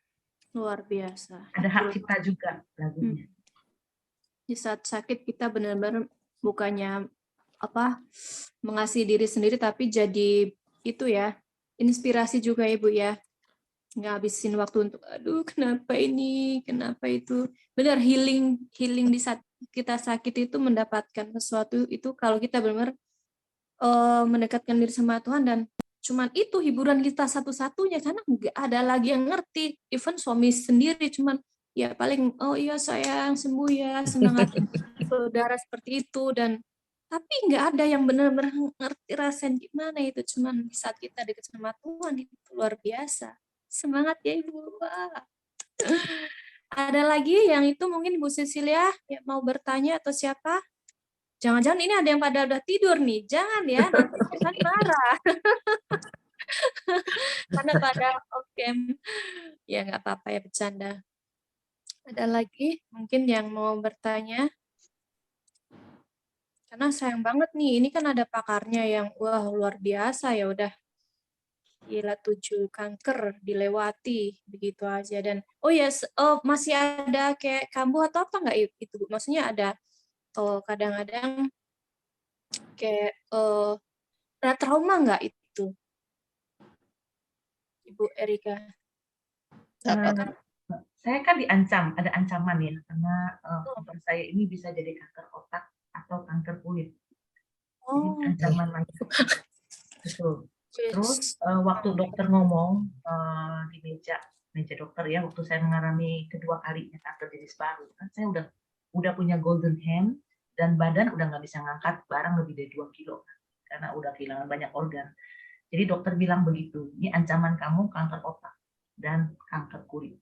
Luar biasa. Ada hak cipta juga lagunya. Di saat sakit kita benar-benar bukannya mengasihi diri sendiri, tapi jadi itu ya, inspirasi juga Ibu ya. Ngabisin waktu untuk aduh kenapa ini, kenapa itu. Benar, healing di saat kita sakit itu mendapatkan sesuatu itu kalau kita benar-benar mendekatkan diri sama Tuhan dan cuman itu hiburan kita satu-satunya, karena nggak ada lagi yang ngerti. Even suami sendiri cuman ya paling, oh iya sayang sembuh ya, semangatin saudara seperti itu, dan tapi nggak ada yang benar-benar ngerti rasanya gimana itu. Cuman di saat kita dekat sama Tuhan itu luar biasa. Semangat ya Ibu. Wah. Ada lagi yang itu mungkin Ibu Cecilia yang mau bertanya atau siapa? Jangan-jangan ini ada yang pada udah tidur nih. Jangan ya, nanti Tuhan marah. Karena pada oke. Ya nggak apa-apa ya, bercanda. Ada lagi mungkin yang mau bertanya? Karena sayang banget nih, ini kan ada pakarnya yang wah luar biasa ya, udah gila 7 kanker dilewati begitu aja. Dan oh ya, masih ada kayak kambuh atau apa nggak itu Bu? Maksudnya ada kadang-kadang kayak ada trauma nggak itu Ibu Erika? Saya kan diancam, ada ancaman ya, karena kanker saya ini bisa jadi kanker otak atau kanker kulit. Jadi ancaman lagi. Betul. Terus waktu dokter ngomong di meja dokter ya, waktu saya mengalami kedua kalinya kanker jenis baru, kan saya udah punya golden hand dan badan udah nggak bisa ngangkat barang lebih dari 2 kilo karena udah kehilangan banyak organ. Jadi dokter bilang begitu, ini ancaman kamu kanker otak dan kanker kulit.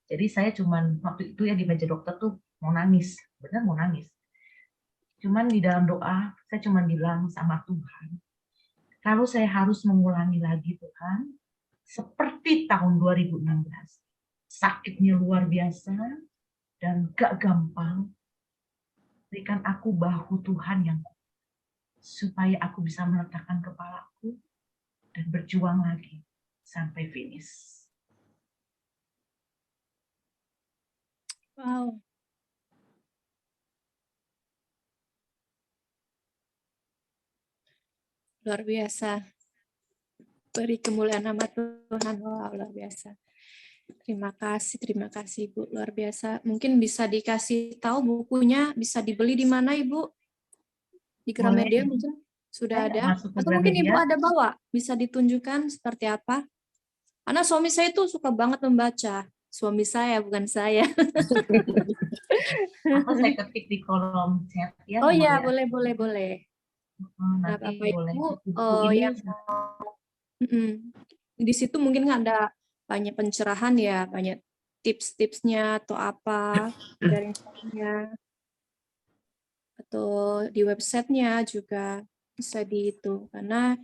Jadi saya cuman waktu itu ya di meja dokter tuh mau nangis, benar mau nangis. Cuman di dalam doa saya cuman bilang sama Tuhan, kalau saya harus mengulangi lagi Tuhan, seperti tahun 2016, sakitnya luar biasa dan gak gampang, berikan aku bahu Tuhan yang kuat, supaya aku bisa meletakkan kepalaku dan berjuang lagi sampai finish. Wow. Luar biasa. Beri kemuliaan nama Tuhan. Wow, luar biasa. Terima kasih Ibu, luar biasa. Mungkin bisa dikasih tahu bukunya bisa dibeli di mana Ibu? Di Gramedia mungkin sudah ada. Atau mungkin Ibu ada bawa, bisa ditunjukkan seperti apa? Karena suami saya itu suka banget membaca. Suami saya, bukan saya. Atau saya ketik di kolom chat ya. Oh iya, boleh. Nah, Nanti Bapak boleh. Ibu yang di situ mungkin ada banyak pencerahan ya, banyak tips-tipsnya atau apa dari instagramnya atau di websitenya juga bisa di itu, karena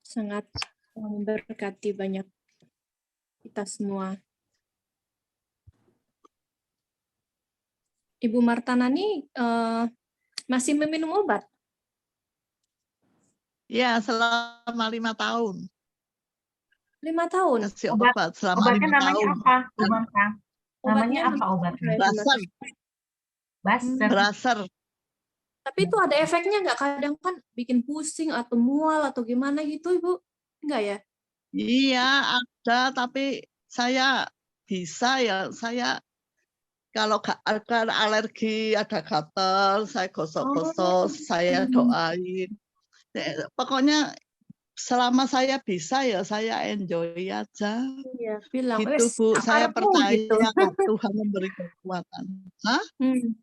sangat memberkati banyak kita semua. Ibu Martanani masih meminum obat? Ya, selama 5 tahun. 5 tahun? Kasih obat selama 5 obatnya namanya tahun. apa, Bu Marta? Namanya apa obatnya? Braser. Tapi itu ada efeknya nggak? Kadang kan bikin pusing atau mual atau gimana gitu, Ibu? Enggak ya? Iya, ada, tapi saya bisa ya, saya kalau ada alergi, ada gatal, saya gosok-gosok, saya doain. Pokoknya selama saya bisa ya saya enjoy aja. Iya, bilang gitu Bu, saya percaya gitu. Tuhan memberi kekuatan. Hah?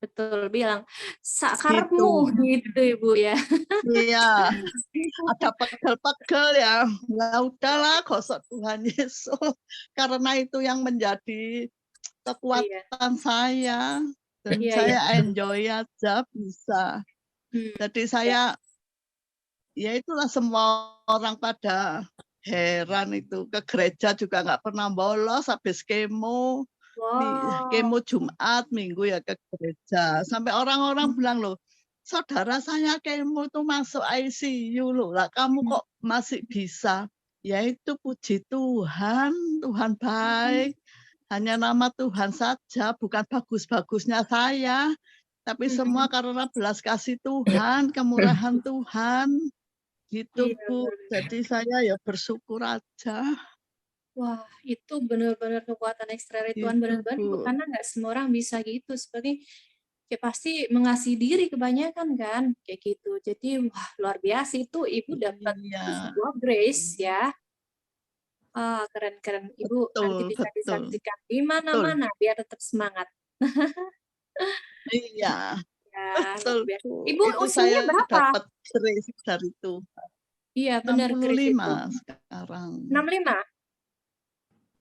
Betul, bilang sakarmu gitu Ibu ya. Iya, ada pegel-pegel ya. Nah, udahlah, gosok Tuhan Yesus. Karena itu yang menjadi kekuatan saya. Dan saya enjoy aja bisa. Jadi saya, ya itulah semua orang pada heran itu. Ke gereja juga nggak pernah bolos habis kemo. Kemo Jumat, Minggu ya ke gereja. Sampai orang-orang bilang loh, saudara saya kemo tuh masuk ICU loh. Lah kamu kok masih bisa? Ya itu puji Tuhan, Tuhan baik. Hanya nama Tuhan saja, bukan bagus-bagusnya saya. Tapi semua karena belas kasih Tuhan, kemurahan Tuhan. Gitu Bu. Jadi saya ya bersyukur aja. Wah, itu benar-benar kekuatan ekstra dari Tuhan, benar-benar Ibu, karena nggak semua orang bisa gitu. Seperti kayak pasti mengasihi diri kebanyakan kan, kayak gitu. Jadi wah luar biasa itu Ibu dapat Iya, sebuah grace ya. Keren-keren. Ibu nanti betul, bisa betul, disaksikan di betul. mana-mana biar tetap semangat. Iya, Ya, luar betul, biasa. Bu. Ibu Itu usianya saya berapa? dapat grace dari Tuhan. Iya, benar grace itu. 65 sekarang. 65?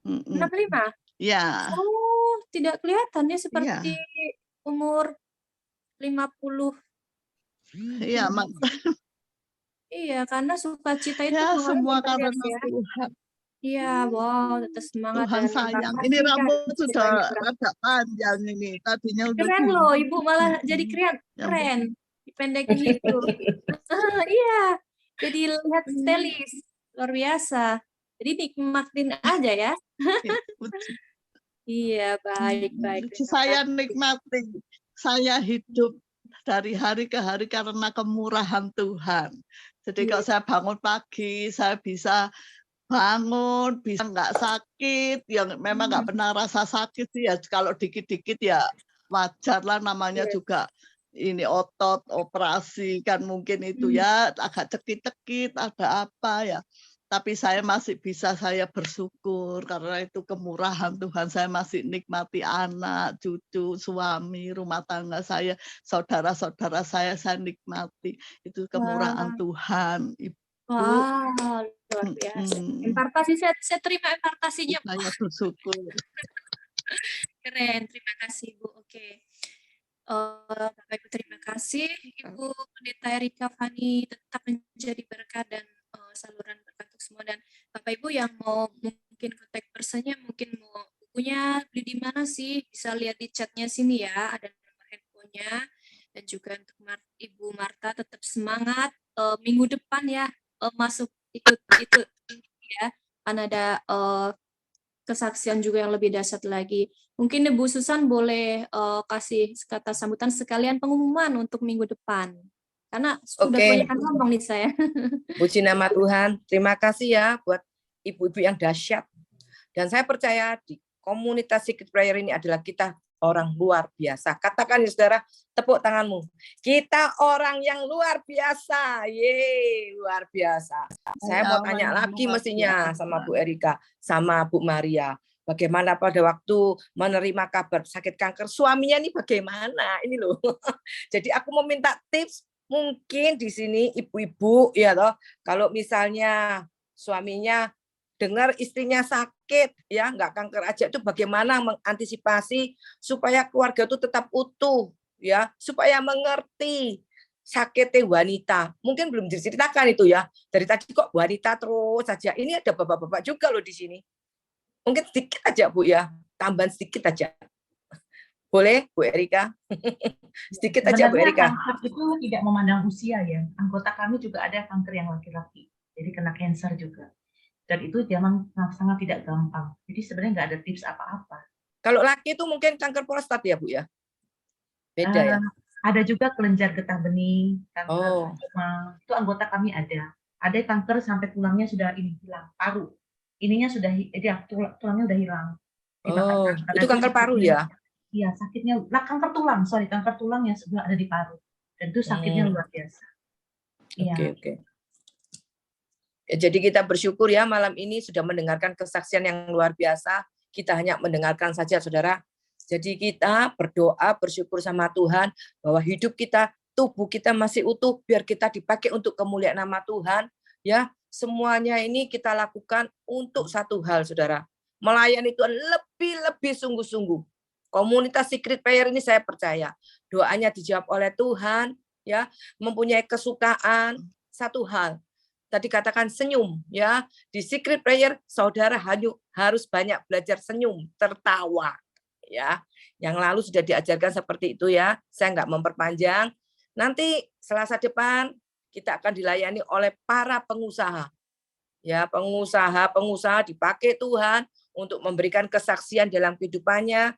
Mm-mm. 65? Ya, Oh, tidak kelihatannya seperti iya, umur 50. iya, Iya, karena sukacita itu ya pengaruh semua Pak Des, karena ya. Tuhan. Iya, wow, tetap semangat Tuhan dan sayang. embarkasi Ini kan rambut masih sudah banyak orang. agak panjang ini. Tadinya udah Keren loh, Ibu malah jadi Mm-mm. keren. Yang Keren. Dipendekin itu. Iya, jadi lihat stylish. Luar biasa. Jadi nikmatin aja ya. Iya, baik. Terima Saya kasih. nikmati. Saya hidup dari hari ke hari karena kemurahan Tuhan. Jadi kalau Iya. saya bangun pagi, saya bisa bangun, bisa nggak sakit, yang memang nggak pernah rasa sakit sih ya. Kalau dikit-dikit ya wajar lah, namanya Iya. juga ini otot, operasi kan mungkin itu ya agak cekit-cekit, ada apa ya. Tapi saya masih bisa, saya bersyukur karena itu kemurahan Tuhan. Saya masih nikmati anak, cucu, suami, rumah tangga saya, saudara-saudara saya nikmati. Itu kemurahan Wah. Tuhan, Ibu. Wah, luar biasa. Impartasi, saya terima impartasinya. Saya bersyukur. Keren, terima kasih Bu. Oke. Bapak Ibu terima kasih. Ibu Pendeta Erika Fani tetap menjadi berkat dan saluran berkat untuk semua. Dan Bapak Ibu yang mau mungkin kontak personnya, mungkin mau bukunya beli di mana sih? Bisa lihat di chatnya sini ya, ada nomor handphonenya. Dan juga untuk Ibu Marta tetap semangat. Minggu depan ya masuk ikut ya. Kan ada kesaksian juga yang lebih dahsyat lagi. Mungkin Ibu Susan boleh kasih kata sambutan sekalian pengumuman untuk minggu depan. Karena sudah Oke. kebanyakan ngomong nih saya. Puji nama Tuhan. Terima kasih ya buat ibu-ibu yang dahsyat. Dan saya percaya di komunitas Secret Prayer ini adalah kita orang luar biasa. Katakan ya saudara, tepuk tanganmu. Kita orang yang luar biasa. Yeay, luar biasa. Saya mau tanya lagi mestinya sama Bu Erika, sama Bu Maria. Bagaimana pada waktu menerima kabar sakit kanker suaminya ini bagaimana? Ini loh. Jadi aku mau minta tips mungkin di sini ibu-ibu ya toh, kalau misalnya suaminya dengar istrinya sakit ya, nggak kanker aja, itu bagaimana mengantisipasi supaya keluarga itu tetap utuh ya, supaya mengerti sakitnya wanita. Mungkin belum diceritakan itu ya, dari tadi kok wanita terus saja. Ini ada bapak-bapak juga loh di sini. Mungkin sedikit aja Bu ya, tambahan sedikit aja. Boleh Bu Erika? Sedikit aja Bu Erika. Kanker itu tidak memandang usia ya. Anggota kami juga ada kanker yang laki-laki, jadi kena cancer juga. Dan itu memang sangat tidak gampang. Jadi sebenarnya nggak ada tips apa-apa. Kalau laki itu mungkin kanker prostat ya Bu ya? Beda ya? Ada juga kelenjar getah bening, kanker itu anggota kami ada. Ada kanker sampai tulangnya sudah hilang, paru. Ininya sudah, tulangnya udah hilang. Itu kanker paru ya? Iya, sakitnya. Nah, kanker tulang yang sudah ada di paru. Dan itu sakitnya luar biasa. Oke. Jadi kita bersyukur ya malam ini sudah mendengarkan kesaksian yang luar biasa. Kita hanya mendengarkan saja saudara. Jadi kita berdoa, bersyukur sama Tuhan bahwa hidup kita, tubuh kita masih utuh, biar kita dipakai untuk kemuliaan nama Tuhan. Ya, semuanya ini kita lakukan untuk satu hal saudara. Melayani Tuhan lebih sungguh-sungguh. Komunitas Secret Prayer ini saya percaya doanya dijawab oleh Tuhan, ya, mempunyai kesukaan satu hal. Tadi katakan senyum ya. Di Secret Prayer saudara harus banyak belajar senyum, tertawa ya. Yang lalu sudah diajarkan seperti itu ya. Saya nggak memperpanjang. Nanti Selasa depan kita akan dilayani oleh para pengusaha. Ya, pengusaha dipakai Tuhan untuk memberikan kesaksian dalam kehidupannya.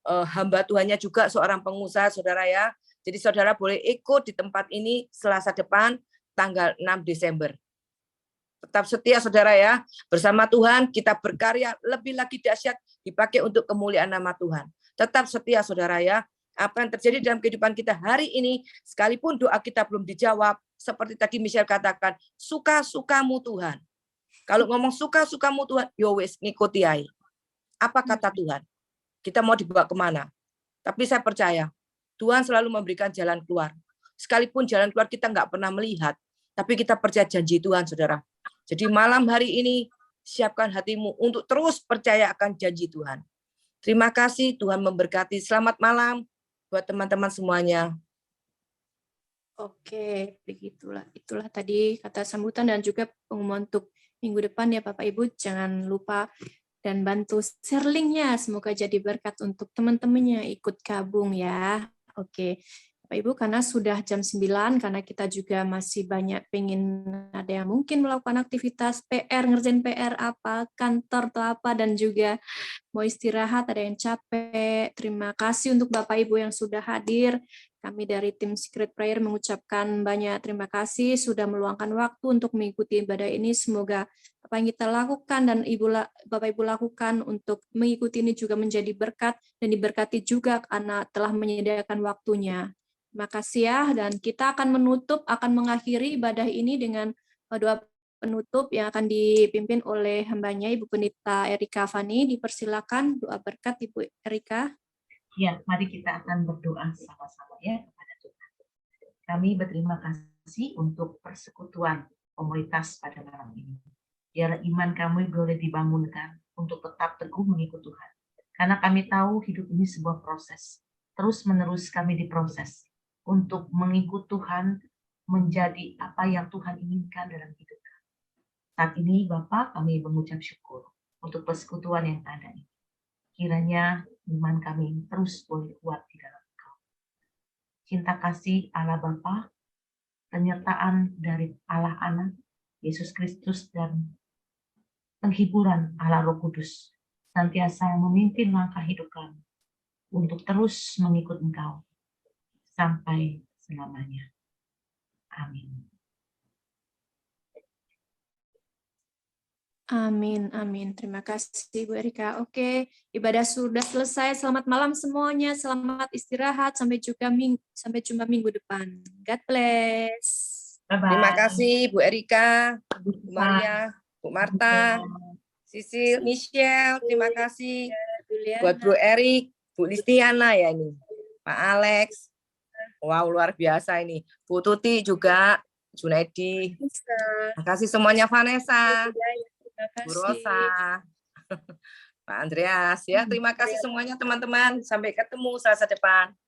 Hamba Tuhannya juga seorang pengusaha saudara ya. Jadi saudara boleh ikut di tempat ini Selasa depan tanggal 6 Desember. Tetap setia saudara ya, bersama Tuhan kita berkarya lebih lagi dahsyat, dipakai untuk kemuliaan nama Tuhan. Tetap setia saudara ya, apa yang terjadi dalam kehidupan kita hari ini, sekalipun doa kita belum dijawab, seperti tadi Michelle katakan, suka-sukamu Tuhan. Kalau ngomong suka-sukamu Tuhan, yo wis ngikuti ae. Apa kata Tuhan? Kita mau dibawa kemana? Tapi saya percaya, Tuhan selalu memberikan jalan keluar. Sekalipun jalan keluar kita nggak pernah melihat, tapi kita percaya janji Tuhan, saudara. Jadi malam hari ini, siapkan hatimu untuk terus percaya akan janji Tuhan. Terima kasih, Tuhan memberkati. Selamat malam buat teman-teman semuanya. Oke, begitulah. Itulah tadi kata sambutan dan juga pengumuman untuk minggu depan ya Bapak Ibu. Jangan lupa dan bantu share link-nya. Semoga jadi berkat untuk teman-temannya ikut gabung ya. Oke. Bapak Ibu, karena sudah jam 9, karena kita juga masih banyak pengen ada yang mungkin melakukan aktivitas PR, ngerjain PR apa, kantor atau apa, dan juga mau istirahat, ada yang capek. Terima kasih untuk Bapak Ibu yang sudah hadir. Kami dari tim Secret Prayer mengucapkan banyak terima kasih sudah meluangkan waktu untuk mengikuti ibadah ini. Semoga apa yang kita lakukan dan Bapak Ibu lakukan untuk mengikuti ini juga menjadi berkat dan diberkati juga karena telah menyediakan waktunya. Terima kasih ya, dan kita akan mengakhiri ibadah ini dengan doa penutup yang akan dipimpin oleh hambanya Ibu Pendeta Erika Fani. Dipersilakan doa berkat Ibu Erika. Ya, mari kita akan berdoa sama-sama ya kepada Tuhan. Kami berterima kasih untuk persekutuan komunitas pada malam ini. Biar iman kami boleh dibangunkan untuk tetap teguh mengikut Tuhan. Karena kami tahu hidup ini sebuah proses. Terus-menerus kami diproses untuk mengikut Tuhan menjadi apa yang Tuhan inginkan dalam hidup kami. Saat ini Bapak, kami mengucap syukur untuk persekutuan yang ada ini. Kiranya iman kami terus boleh kuat di dalam Engkau. Cinta kasih Allah Bapa, penyertaan dari Allah Anak, Yesus Kristus, dan penghiburan Allah Roh Kudus senantiasa memimpin langkah hidup kami untuk terus mengikut Engkau sampai selamanya. Amin. Amin, amin. Terima kasih Bu Erika. Oke, ibadah sudah selesai. Selamat malam semuanya. Selamat istirahat. Sampai jumpa minggu depan. God bless. Bye-bye. Terima kasih Bu Erika, Bu Maria, Bu Marta, Sisil, Michelle. Terima kasih buat Bu Erik, Bu Listiana ya ini, Pak Alex. Wow, luar biasa ini. Bu Tuti juga, Junaidi. Terima kasih semuanya, Vanessa, Bu Rosa, Pak Andreas. Ya, terima kasih semuanya teman-teman. Sampai ketemu Selasa depan.